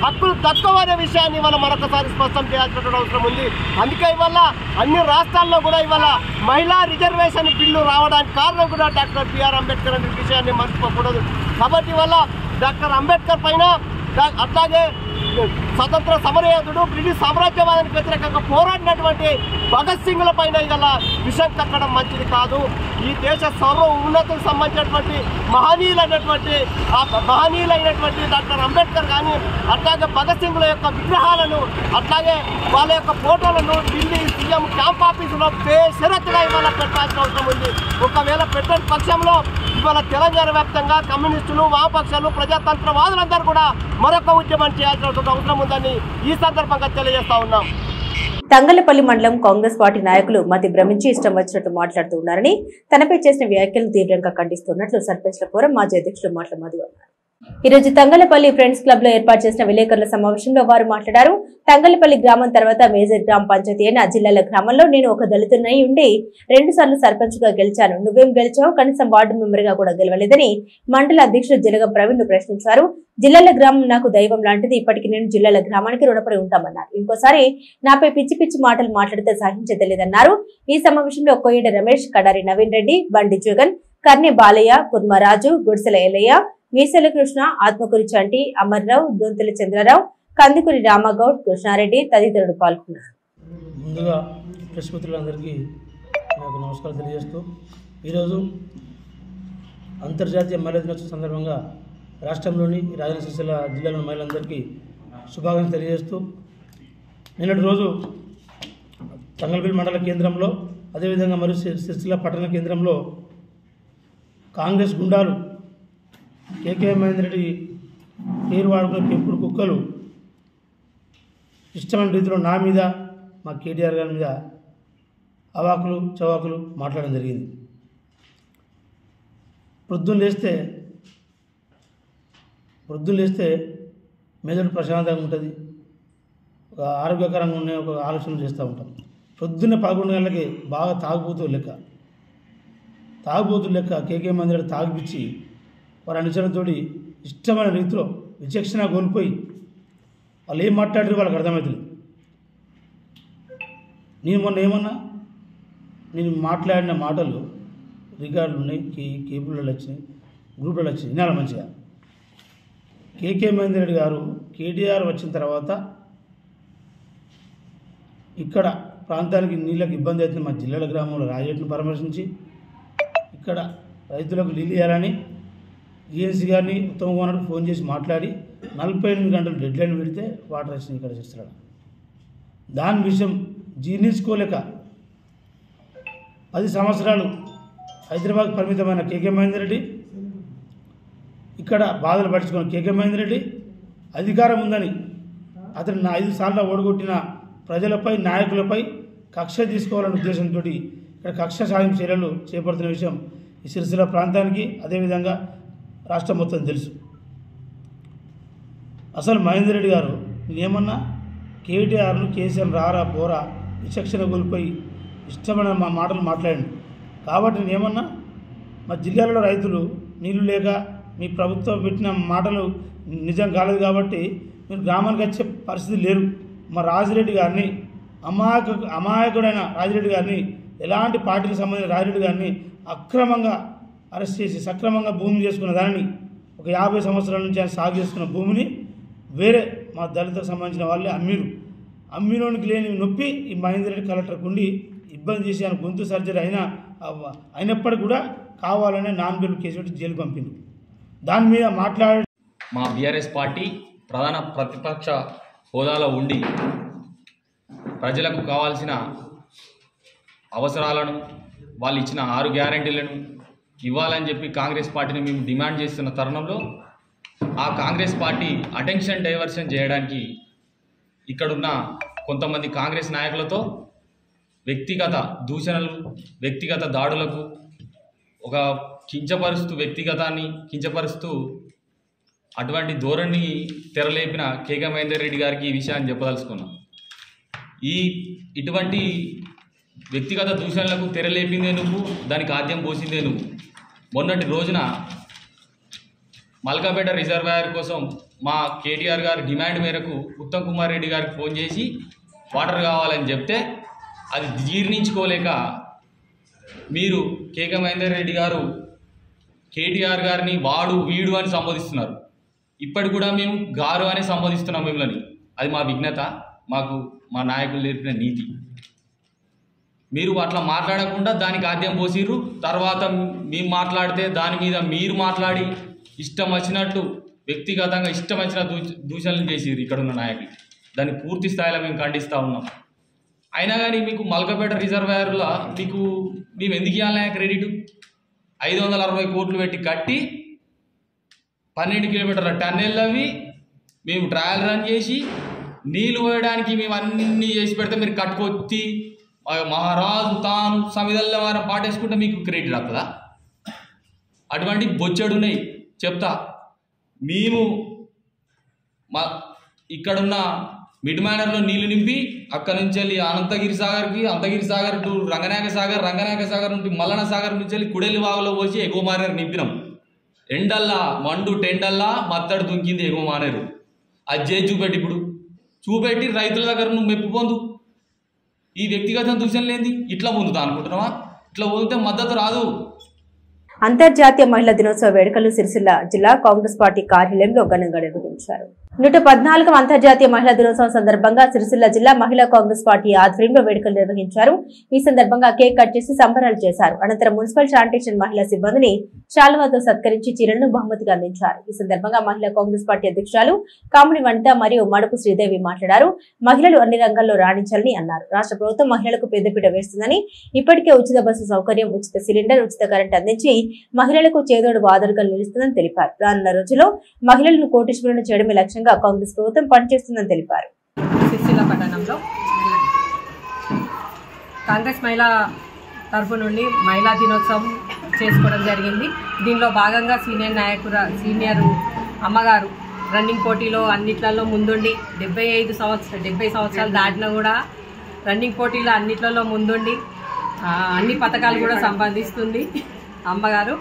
హక్కులు తక్కువ అనే విషయాన్ని ఇవాళ మరొకసారి స్పష్టం చేయాల్సినటువంటి అవసరం ఉంది. అందుకే ఇవాళ అన్ని రాష్ట్రాల్లో కూడా ఇవాళ మహిళా రిజర్వేషన్ బిల్లు రావడానికి కారణం కూడా డాక్టర్ బిఆర్ అంబేద్కర్ అనే విషయాన్ని మర్చిపోకూడదు. కాబట్టి ఇవాళ డాక్టర్ అంబేద్కర్ పైన అట్లాగే స్వతంత్ర సమరయోధుడు, బ్రిటిష్ సామ్రాజ్యవాదానికి వ్యతిరేకంగా పోరాడినటువంటి భగత్ సింగ్ల పైన ఇలా విషం కక్కడం మంచిది కాదు. ఈ దేశ సర్వ ఉన్నతులకు సంబంధించినటువంటి మహనీయులైనటువంటి డాక్టర్ అంబేద్కర్ కానీ, అట్లాగే భగత్ సింగ్ల యొక్క విగ్రహాలను, అట్లాగే వాళ్ళ యొక్క ఫోటోలను ఢిల్లీ సీఎం క్యాంప్ ఆఫీసులో బేషరతుగా ఇవాళ పెట్టాల్సిన అవసరం ఉంది. ఒకవేళ పెట్టని పక్షంలో ఇవాళ తెలంగాణ వ్యాప్తంగా కమ్యూనిస్టులు, వామపక్షాలు, ప్రజాతంత్రవాదులందరూ కూడా మరొక ఉద్యమం చేయాల్సిన అవసరం ఉందని ఈ సందర్భంగా తెలియజేస్తా ఉన్నాం. తంగలపల్లి మండలం కాంగ్రెస్ పార్టీ నాయకులు మతి భ్రమించి ఇష్టం వచ్చినట్టు మాట్లాడుతూ ఉన్నారని, తనపై చేసిన వ్యాఖ్యలను తీవ్రంగా ఖండిస్తున్నట్లు సర్పంచ్ల ఫోరం మాజీ అధ్యక్షులు మాటల మధు అన్నారు. ఈ రోజు తంగలపల్లి ఫ్రెండ్స్ క్లబ్ లో ఏర్పాటు చేసిన విలేకరుల సమావేశంలో వారు మాట్లాడారు. తంగలపల్లి గ్రామం తర్వాత మేజర్ గ్రామ పంచాయతీ అయిన జిల్లాల గ్రామంలో నేను ఒక దళితున్నై ఉండి 2 సార్లు సర్పంచ్ గా గెలిచాను. నువ్వేం గెలిచావు? కనీసం వార్డు మెంబర్ గా కూడా గెలవలేదని మండల అధ్యక్షుడు జలగం ప్రవీణ్ ను ప్రశ్నించారు. జిల్లాల గ్రామం నాకు దైవం లాంటిది. ఇప్పటికి నేను జిల్లాల గ్రామానికి రుణపడి ఉంటామన్నారు. ఇంకోసారి నాపై పిచ్చి పిచ్చి మాటలు మాట్లాడితే సహించలేదన్నారు. ఈ సమావేశంలో కోయేడ రమేష్, కడారి నవీన్ రెడ్డి, బండి జగన్, కర్ణి బాలయ్య, కుర్మరాజు, గుడిసెల ఎల్లయ్య, మీసెల కృష్ణ, ఆత్మకూరి చంటి, అమర్రావు, దొంతుల చంద్రరావు, కందుకూరి రామగౌడ్, కృష్ణారెడ్డి తదితరులు పాల్గొన్నారు. ముందుగా ప్రెస్ మిత్రులందరికీ నాకు నమస్కారం తెలియజేస్తూ ఈరోజు అంతర్జాతీయ మహిళా దినోత్సవం సందర్భంగా రాష్ట్రంలోని రాజన్న సిరిసిల్ల జిల్లాలోని మహిళలందరికీ శుభాకాంక్షలు తెలియజేస్తూ నిన్నటి రోజు తంగలపల్లి మండల కేంద్రంలో అదేవిధంగా మరియు సిరిసిల్ల పట్టణ కేంద్రంలో కాంగ్రెస్ గుండాలు కేకే మహేందర్ రెడ్డి పేరు వాడుకునే పెంపుడు కుక్కలు ఇష్టమైన రీతిలో నా మీద మా కేటీఆర్ గారి మీద అవాకులు చవాకులు మాట్లాడడం జరిగింది. పొద్దున్న లేస్తే మెదడు ప్రశాంతంగా ఉంటుంది, ఒక ఆరోగ్యకరంగా ఉండే ఒక ఆలోచన చేస్తూ ఉంటాం. పొద్దున్న 11 గంటలకి బాగా తాగుబోతు లెక్క కేకే మందిర తాగిపిచ్చి వారి అనుచరులతోటి ఇష్టమైన రీతిలో విచక్షణ కోల్పోయి వాళ్ళు ఏం మాట్లాడారు వాళ్ళకి అర్థమవుతుంది. నేను మొన్న ఏమన్నా నేను మాట్లాడిన మాటలు రికార్డులు ఉన్నాయి, కేబుల్లో వచ్చినాయి, గ్రూపులలో వచ్చినాయి, వినాలి మంచిగా. కేకే మహేందర్ రెడ్డి గారు కేటీఆర్ వచ్చిన తర్వాత ఇక్కడ ప్రాంతానికి నీళ్ళకి ఇబ్బంది అవుతుంది, మా జిల్లాల గ్రామంలో రాజేట్ను పరామర్శించి ఇక్కడ రైతులకు నీళ్ళు ఇవ్వాలని ఈఎన్సీ గారిని ఉత్తమ్ కుమార్కి ఫోన్ చేసి మాట్లాడి 48 గంటలు డెడ్ లైన్ పెడితే వాటర్ వచ్చింది ఇక్కడ చేస్తున్నాడు. దాని విషయం జీర్ణించుకోలేక 10 సంవత్సరాలు హైదరాబాద్ పరిమితమైన కేకే మహేందర్ రెడ్డి ఇక్కడ బాధలు పడుచుకున్న కేకే మహేందర్ రెడ్డి అధికారం ఉందని అతను 5 సార్లు ఓడగొట్టిన ప్రజలపై నాయకులపై కక్ష తీసుకోవాలనే ఉద్దేశంతో ఇక్కడ కక్ష సాధింపు చర్యలు చేపడుతున్న విషయం ఈ సిరిసిల్ల ప్రాంతానికి అదేవిధంగా రాష్ట్రం మొత్తం తెలుసు. అసలు మహేందర్ రెడ్డి గారు నేనేమన్నా కేటీఆర్ను కేసీఆర్ రారా పోరా విచక్షణ కోల్పోయి ఇష్టమైన మా మాటలు మాట్లాడండి కాబట్టి నేనేమన్నా మా జిల్లాలో రైతులు నీళ్లు లేక మీ ప్రభుత్వం పెట్టిన మాటలు నిజం కాలేదు కాబట్టి మీరు గ్రామానికి వచ్చే పరిస్థితి లేరు. మా రాజిరెడ్డి గారిని అమాయకుడైన రాజిరెడ్డి గారిని ఎలాంటి పార్టీకి సంబంధించిన రాజిరెడ్డి గారిని అక్రమంగా అరెస్ట్ చేసి సక్రమంగా భూమి చేసుకున్న దానిని ఒక 50 సంవత్సరాల నుంచి ఆయన సాగు చేసుకున్న భూమిని వేరే మా దళితులకు సంబంధించిన వాళ్ళే అమ్మినోనికి లేని నొప్పి ఈ మహేందర్ రెడ్డి కలెక్టర్కు ఉండి ఇబ్బంది చేసి ఆయన గొంతు సర్జరీ అయినప్పటికీ కూడా కావాలనే నాన్ బెయిల్ కేసు పెట్టి జైలు పంపిండు. దాని మీద మాట్లాడి మా బీఆర్ఎస్ పార్టీ ప్రధాన ప్రతిపక్ష హోదాలో ఉండి ప్రజలకు కావాల్సిన అవసరాలను వాళ్ళు ఇచ్చిన 6 గ్యారెంటీలను ఇవ్వాలని చెప్పి కాంగ్రెస్ పార్టీని మేము డిమాండ్ చేస్తున్న తరుణంలో ఆ కాంగ్రెస్ పార్టీ అటెన్షన్ డైవర్షన్ చేయడానికి ఇక్కడున్న కొంతమంది కాంగ్రెస్ నాయకులతో వ్యక్తిగత దూషణలు, వ్యక్తిగత దాడులకు ఒక వ్యక్తిగతాన్ని కించపరుస్తూ అటువంటి ధోరణి తెరలేపిన కేకే మహేందర్ రెడ్డి గారికి ఈ విషయాన్ని చెప్పదలుచుకున్నాం. ఇటువంటి వ్యక్తిగత దూషణలకు తెరలేపిందే నువ్వు, దానికి ఆద్యం పోసిందే నువ్వు. మొన్నటి రోజున మల్కాపేట రిజర్వాయర్ కోసం మా కేటీఆర్ గారి డిమాండ్ మేరకు ఉత్తమ్ కుమార్ రెడ్డి గారికి ఫోన్ చేసి వాటర్ కావాలని చెప్తే అది జీర్ణించుకోలేక మీరు కేకే మహేందర్ రెడ్డి గారు కేటీఆర్ గారిని వాడు వీడు అని సంబోధిస్తున్నారు. ఇప్పటికి కూడా మేము గారు అని సంబోధిస్తున్నాం మిమ్మల్ని. అది మా విఘ్నత, మాకు మా నాయకులు నేర్పిన నీతి. మీరు అట్లా మాట్లాడకుండా దానికి ఆద్యం పోసిర్రు. తర్వాత మేము మాట్లాడితే దాని మీద మీరు మాట్లాడి ఇష్టం వచ్చినట్టు వ్యక్తిగతంగా ఇష్టం వచ్చిన దూషణలు చేసిర్రు ఇక్కడున్న నాయకులు. దాన్ని పూర్తి స్థాయిలో మేము ఖండిస్తూ ఉన్నాం. అయినా కానీ మీకు మల్కపేట రిజర్వాయర్లో మేము ఎందుకు ఇవ్వాలనే క్రెడిట్? 560 కోట్లు పెట్టి కట్టి 12 కిలోమీటర్ల టన్నెల్ అవి మేము ట్రయల్ రన్ చేసి నీళ్ళు పోయడానికి మేము అన్నీ చేసి పెడితే మీరు కట్టుకొచ్చి మహారాజు తాను సమిధల్ల వారం పాటేసుకుంటే మీకు క్రెడిట్ వస్తుందా? అటువంటి బొచ్చెడున్నాయి చెప్తా. మేము ఇక్కడున్న మిడ్ మ్యానర్లో నీళ్లు నింపి అక్కడ నుంచి వెళ్ళి అనంతగిరి సాగర్ టు రంగనాయక సాగర్ నుండి మల్లన సాగర్ నుంచి వెళ్ళి కుడెల్లి వాగులో పోసి ఎగువ మానేరు నింపినాం. ఎండల్లా మండు టెండల్లా మత్తడి దుంకింది ఎగువ మానేరు. అది చేసి చూపెట్టి రైతుల దగ్గర నువ్వు మెప్పు పొందు. ఈ వ్యక్తిగత దూషణలేంది? ఇట్లా పొందుతా అనుకుంటున్నావా? ఇట్లా పొందితే మద్దతు రాదు. అంతర్జాతీయ మహిళా దినోత్సవ వేడుకలు సిరిసిల్ల జిల్లా కాంగ్రెస్ పార్టీ కార్యాలయంలో ఘనంగా నిర్వహించారు. 114వ అంతర్జాతీయ మహిళా దినోత్సవం సందర్భంగా సిరిసిల్ల జిల్లా మహిళా కాంగ్రెస్ పార్టీ ఆధ్వర్యంలో వేడుకలు నిర్వహించారు. ఈ సందర్భంగా కేక్ కట్ చేసి సంబరాలు చేశారు. అనంతరం మున్సిపల్ శానిటేషన్ మహిళా సిబ్బందిని శాలువాతో సత్కరించి చీరలను బహుమతిగా అందించారు. ఈ సందర్భంగా మహిళా కాంగ్రెస్ పార్టీ అధ్యక్షురాలు కామిడి వనిత మరియు మడుపు శ్రీదేవి మాట్లాడారు. మహిళలు అన్ని రంగాల్లో రాణించాలని అన్నారు. రాష్ట్ర ప్రభుత్వం మహిళలకు పెద్దపీట వేస్తుందని, ఇప్పటికే ఉచిత బస్సు సౌకర్యం, ఉచిత సిలిండర్, ఉచిత కరెంట్ అందించి మహిళలకు చేదోడు వాదనగా నిలుస్తుందని తెలిపారు. రానున్న రోజుల్లో మహిళలను కోటీశ్వరులను చేయడమే లక్ష్యంగా కాంగ్రెస్ ప్రభుత్వం పనిచేస్తుందని తెలిపారు. సిరిసిల్ల పట్టణంలో కాంగ్రెస్ మహిళా తరఫు నుండి మహిళా దినోత్సవం చేసుకోవడం జరిగింది. దీనిలో భాగంగా సీనియర్ అమ్మగారు రన్నింగ్ పోటీలో అన్నిట్లలో ముందుండి 70 సంవత్సరాలు దాటినా కూడా రన్నింగ్ పోటీలో అన్నిట్లలో ముందుండి అన్ని పథకాలు కూడా సంపాదిస్తుంది అమ్మగారు.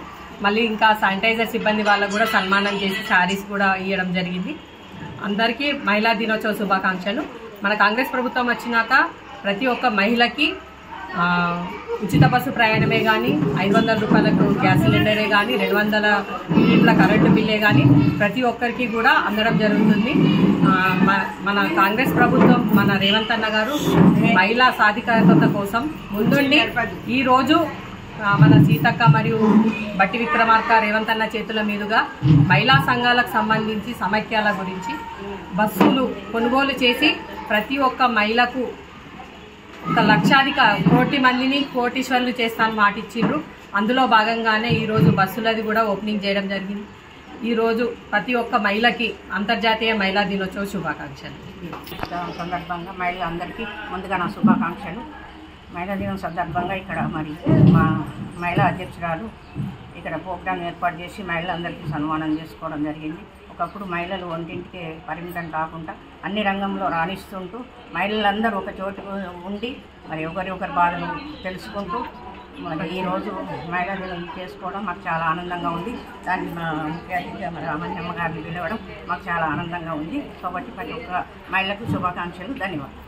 మళ్ళీ ఇంకా శానిటైజర్ సిబ్బంది వాళ్ళకు కూడా సన్మానం చేసి శారీస్ కూడా ఇవ్వడం జరిగింది. అందరికీ మహిళా దినోత్సవ శుభాకాంక్షలు. మన కాంగ్రెస్ ప్రభుత్వం వచ్చినాక ప్రతి ఒక్క మహిళకి ఉచిత బస్సు ప్రయాణమే కానీ, 500 రూపాయలకు గ్యాస్ సిలిండరే కానీ, 200 యూనిట్ల కరెంటు బిల్లే కానీ ప్రతి ఒక్కరికి కూడా అందడం జరుగుతుంది. మన కాంగ్రెస్ ప్రభుత్వం, మన రేవంత్ అన్న గారు మహిళా సాధికారత కోసం ముందుండి ఈరోజు మన సీతక్క మరియు బట్టి విక్రమార్క రేవంత్ అన్న చేతుల మీదుగా మహిళా సంఘాలకు సంబంధించి సమైక్యాల గురించి బస్సులు కొనుగోలు చేసి ప్రతి ఒక్క మహిళకు 1,00,000 కోటి మందిని కోటీశ్వరులు చేస్తాను మాటిచ్చిండ్రు. అందులో భాగంగానే ఈరోజు బస్సులది కూడా ఓపెనింగ్ చేయడం జరిగింది. ఈరోజు ప్రతి ఒక్క మహిళకి అంతర్జాతీయ మహిళా దినోత్సవ శుభాకాంక్షలు. సందర్భంగా మహిళలందరికీ ముందుగా నా శుభాకాంక్షలు. మహిళా దినం సందర్భంగా ఇక్కడ మరి మా మహిళా అధ్యక్షురాలు ఇక్కడ ప్రోగ్రాం ఏర్పాటు చేసి మహిళలందరికీ సన్మానం చేసుకోవడం జరిగింది. ఒకప్పుడు మహిళలు ఒంటింటికి పరిమితం కాకుండా అన్ని రంగంలో రాణిస్తుంటూ మహిళలందరూ ఒక చోటు ఉండి మరి ఒకరి బాధలు తెలుసుకుంటూ మరి ఈరోజు మహిళా దినం చేసుకోవడం మాకు చాలా ఆనందంగా ఉంది. దాన్ని మా ముఖ్య అతిథిగా మరి రామన్యమ్మ గారిని పిలవడం మాకు చాలా ఆనందంగా ఉంది. కాబట్టి ప్రతి ఒక్క మహిళకు శుభాకాంక్షలు. ధన్యవాదాలు.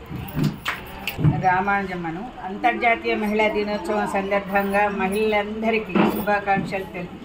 రామానుజమ్మను అంతర్జాతీయ మహిళా దినోత్సవం సందర్భంగా మహిళలందరికీ శుభాకాంక్షలు తెలుపు.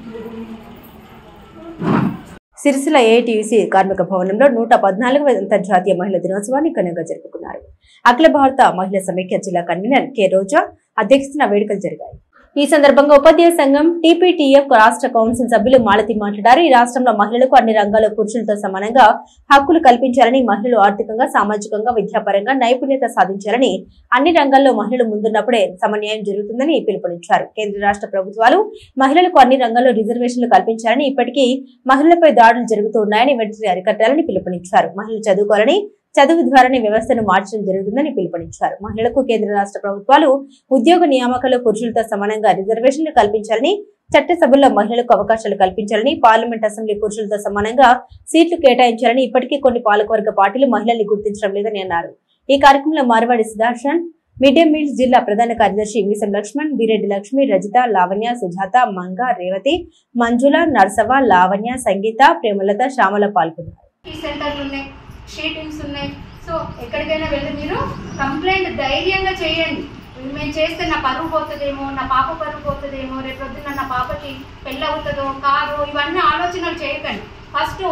సిరిసిల్ల ఏఐటీయూసీ కార్మిక భవనంలో 114వ అంతర్జాతీయ మహిళా దినోత్సవాన్ని ఘనంగా జరుపుకున్నారు. అఖిల భారత మహిళా సమైక్య జిల్లా కన్వీనర్ కె రోజా అధ్యక్షతన వేడుకలు జరిగాయి. ఈ సందర్భంగా ఉపాధ్యాయ సంఘం టీపీటీఎఫ్ రాష్ట్ర కౌన్సిల్ సభ్యులు మాలతి మాట్లాడారు. ఈ రాష్ట్రంలో మహిళలకు అన్ని రంగాల్లో పురుషులతో సమానంగా హక్కులు కల్పించాలని, మహిళలు ఆర్థికంగా, సామాజికంగా, విద్యాపరంగా నైపుణ్యత సాధించాలని, అన్ని రంగాల్లో మహిళలు ముందున్నప్పుడే సమన్యాయం జరుగుతుందని పిలుపునిచ్చారు. కేంద్ర రాష్ట్ర ప్రభుత్వాలు మహిళలకు అన్ని రంగాల్లో రిజర్వేషన్లు కల్పించాలని, ఇప్పటికీ మహిళలపై దాడులు జరుగుతూ ఉన్నాయని వెంటనే అరికట్టాలని పిలుపునిచ్చారు. మహిళలు చదువుకోవాలని, చదువు ద్వారానే వ్యవస్థను మార్చడం జరుగుతుందని పిలుపునిచ్చారు. మహిళలకు కేంద్ర రాష్ట్ర ప్రభుత్వాలు ఉద్యోగ నియామకాల్లో పురుషులతో సమానంగా రిజర్వేషన్లు కల్పించాలని, చట్టసభల్లో మహిళలకు అవకాశాలు కల్పించాలని, పార్లమెంట్ అసెంబ్లీ పురుషులతో సమానంగా సీట్లు కేటాయించాలని, ఇప్పటికీ కొన్ని పాలకవర్గ పార్టీలు మహిళల్ని గుర్తించడం లేదని అన్నారు. ఈ కార్యక్రమంలో Marwadi Sudarshan, mid day meals జిల్లా ప్రధాన కార్యదర్శి మిసం లక్ష్మణ్, బిరెడ్డి లక్ష్మి, రజిత, లావణ్య, సుజాత, మంగ, రేవతి, మంజుల, నర్సవ, లావణ్య, సంగీత, ప్రేమలత, శ్యామల పాల్గొన్నారు. షీ టీమ్స్ ఉన్నాయి. సో ఎక్కడికైనా వెళ్ళి మీరు కంప్లైంట్ ధైర్యంగా చేయండి. మేము చేస్తే నా పరువు పోతుందేమో, నా పాప పరువు పోతుందేమో, రేపొద్దున నా పాపకి పెళ్ళి అవుతుందో కాదో, ఇవన్నీ ఆలోచనలు చేయకండి. ఫస్ట్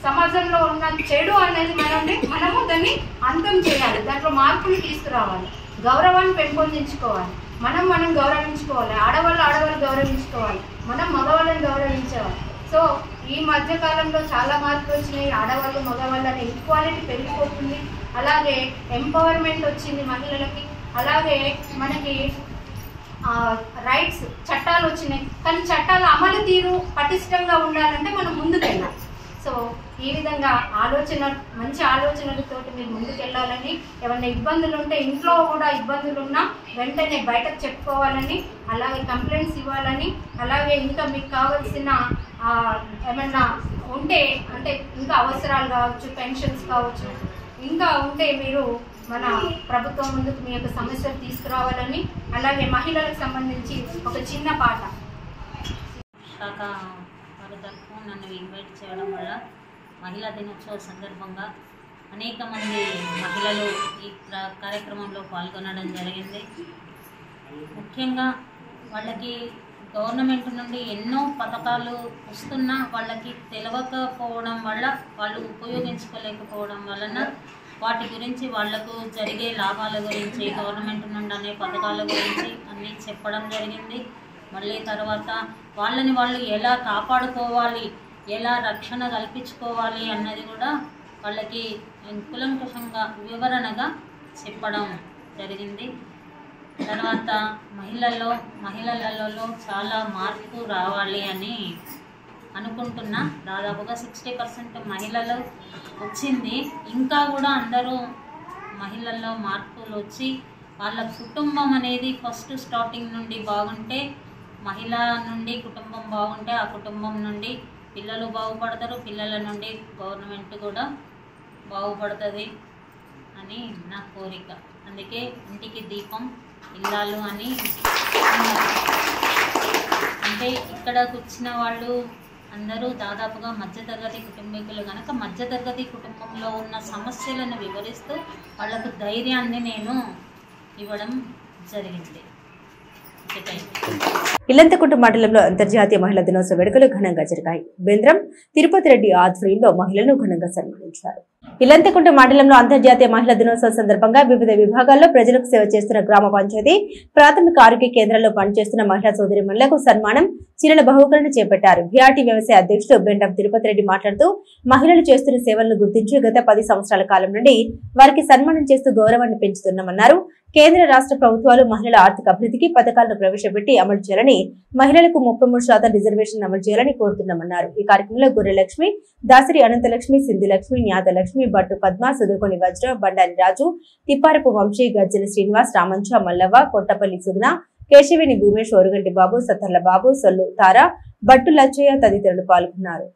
సమాజంలో ఉన్న చెడు అనేది మనము దాన్ని అంతం చేయాలి. దాంట్లో మార్పులు తీసుకురావాలి, గౌరవాన్ని పెంపొందించుకోవాలి, మనం గౌరవించుకోవాలి, ఆడవాళ్ళు గౌరవించుకోవాలి, మనం మగవాళ్ళని గౌరవించాలి. సో ఈ మధ్య కాలంలో చాలా మార్పులు వచ్చినాయి. ఆడవాళ్ళు మగవాళ్ళు అనే ఈక్వాలిటీ పెరిగిపోతుంది. అలాగే ఎంపవర్మెంట్ వచ్చింది మహిళలకి. అలాగే మనకి రైట్స్ చట్టాలు వచ్చినాయి. కానీ చట్టాల అమలు తీరు పటిష్టంగా ఉండాలంటే మనం ముందుకెళ్ళాలి. సో ఈ విధంగా మంచి ఆలోచనలతోటి మీరు ముందుకెళ్ళాలని, ఏమైనా ఇబ్బందులు ఉంటే ఇంట్లో కూడా ఇబ్బందులు ఉన్నా వెంటనే బయటకు చెప్పుకోవాలని, అలాగే కంప్లైంట్స్ ఇవ్వాలని, అలాగే ఇంకా మీకు కావాల్సిన ఏమన్నా ఉంటే అంటే ఇంకా అవసరాలు కావచ్చు, పెన్షన్స్ కావచ్చు, ఇంకా ఉంటే మీరు మన ప్రభుత్వం ముందుకు మీ యొక్క సమస్యలు తీసుకురావాలని, అలాగే మహిళలకు సంబంధించి ఒక చిన్న పాట. శాఖ వారి తరఫున నన్ను ఇన్వైట్ చేయడం వల్ల మహిళా దినోత్సవ సందర్భంగా అనేక మంది మహిళలు ఈ కార్యక్రమంలో పాల్గొనడం జరిగింది. ముఖ్యంగా వాళ్ళకి గవర్నమెంట్ నుండి ఎన్నో పథకాలు వస్తున్నా వాళ్ళకి తెలియకపోవడం వల్ల, వాళ్ళు ఉపయోగించుకోలేకపోవడం వలన వాటి గురించి వాళ్లకు జరిగే లాభాల గురించి, గవర్నమెంట్ నుండి అనే పథకాల గురించి అన్నీ చెప్పడం జరిగింది. మళ్ళీ తర్వాత వాళ్ళని వాళ్ళు ఎలా కాపాడుకోవాలి, ఎలా రక్షణ కల్పించుకోవాలి అన్నది కూడా వాళ్ళకి కులంకుశంగా వివరణగా చెప్పడం జరిగింది. తర్వాత మహిళలలో చాలా మార్పు రావాలి అని అనుకుంటున్నా. దాదాపుగా 60% మహిళలు వచ్చింది. ఇంకా కూడా అందరూ మహిళల్లో మార్పులు వచ్చి వాళ్ళ కుటుంబం అనేది ఫస్ట్ స్టార్టింగ్ నుండి బాగుంటే, మహిళ నుండి కుటుంబం బాగుంటే ఆ కుటుంబం నుండి పిల్లలు బాగుపడతారు, పిల్లల నుండి గవర్నమెంట్ కూడా బాగుపడుతుంది అని నా కోరిక. అందుకే ఇంటికి దీపం ఇల్లాలు అని అంటే ఇక్కడకు వచ్చిన వాళ్ళు అందరూ దాదాపుగా మధ్యతరగతి కుటుంబీకులు కనుక మధ్యతరగతి కుటుంబంలో ఉన్న సమస్యలను వివరిస్తూ వాళ్లకు ధైర్యాన్ని నేను ఇవ్వడం జరిగింది. ఇల్లంతకుంట మండలంలో అంతర్జాతీయ మహిళా దినోత్సవ వేడుకలు ఘనంగా జరిగాయి. బెంద్రం తిరుపతి రెడ్డి ఆధ్వర్యంలో మహిళలను ఘనంగా సన్మానించారు. ఇల్లంతకుంట మండలంలో అంతర్జాతీయ మహిళా దినోత్సవం సందర్భంగా వివిధ విభాగాల్లో ప్రజలకు సేవ చేస్తున్న గ్రామ పంచాయతీ, ప్రాథమిక ఆరోగ్య కేంద్రాల్లో పనిచేస్తున్న మహిళా సోదరిమణులకు సన్మానం, చీరల బహుకరణ చేపట్టారు. బిఆర్టీ వ్యవసాయ అధ్యక్షుడు బెండ్రం తిరుపతి రెడ్డి మాట్లాడుతూ మహిళలు చేస్తున్న సేవలను గుర్తించి గత 10 సంవత్సరాల కాలం నుండి వారికి సన్మానం చేస్తూ గౌరవాన్ని పెంచుతున్నామన్నారు. కేంద్ర రాష్ట్ర ప్రభుత్వాలు మహిళల ఆర్థిక అభివృద్ధికి పథకాలను ప్రవేశపెట్టి అమలు చేయాలని, మహిళలకు 33% రిజర్వేషన్ అమలు చేయాలని కోరుతున్నామన్నారు. ఈ కార్యక్రమంలో గొర్రెలక్ష్మి, దాసరి అనంతలక్ష్మి, సింధులక్ష్మి, న్యాదలక్ష్మి, బట్టు పద్మ, సుదుకొని వజ్ర, బండారి రాజు, తిప్పారపు వంశీ, గజ్జల శ్రీనివాస్, రామంచ మల్లవ్వ, కొట్టపల్లి సుగుణ, కేశవేణి భూమేష్, ఓరుగంటి బాబు, సతర్ల బాబు, సొల్లు తార, బట్టు లచ్చయ్య తదితరులు పాల్గొన్నారు.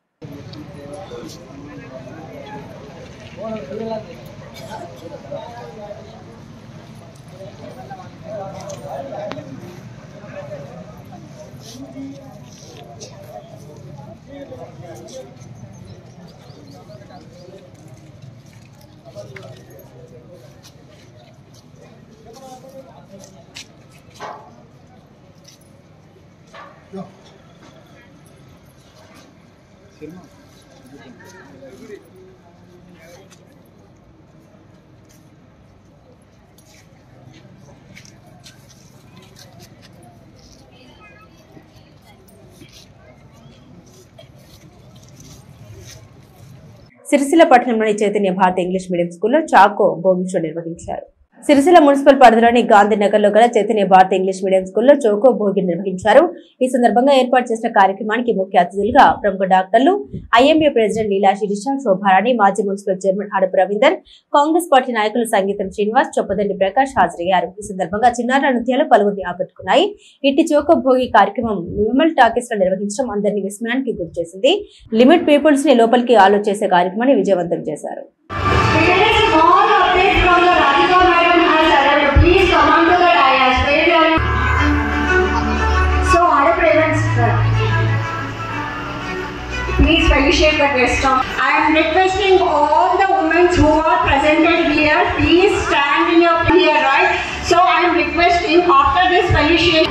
సిరిసిల్ల పట్టణంలోని చైతన్య భారత ఇంగ్లీష్ మీడియం స్కూల్లో చాకో భోగి షో నిర్వహించారు. సిరిసిల్ల మున్సిపల్ పరిధిలోని గాంధీనగర్ లో గల చైతన్య భారత ఇంగ్లీష్ మీడియం స్కూల్లో చోకో భోగి నిర్వహించారు. ఈ సందర్భంగా ఏర్పాటు చేసిన కార్యక్రమానికి ముఖ్య అతిథులుగా ప్రముఖ డాక్టర్లు, ఐఎంఏ ప్రెసిడెంట్ లీలా శిరీష, శోభారాణి, మాజీ municipal chairman Adapu Ravinder, Congress party నాయకులు సంగీతం శ్రీనివాస్, చొప్పదండి ప్రకాష్ హాజరయ్యారు. ఈ సందర్భంగా చిన్నారుల నృత్యాలు పలువురిని ఆకట్టుకున్నాయి. ఇట్టి చోకో భోగి కార్యక్రమం విమల్ టాకీస్ లో నిర్వహించడం అందరినీ విస్మయానికి గురి చేసింది. లిమిట్ పీపుల్స్ ని లోపలికి ఆలో చేసే కార్యక్రమాన్ని విజయవంతం చేశారు. Please felicitate the guest. I am requesting all the women who are presented here, please stand in your place here, right? So I am requesting after this felicitation.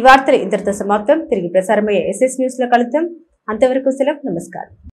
ఈ వార్తలు ఇంతటితో సమాప్తం. తిరిగి ప్రసారమయ్యే SS న్యూస్ లో కలుద్దాం. అంతవరకు సెలవు. నమస్కారం.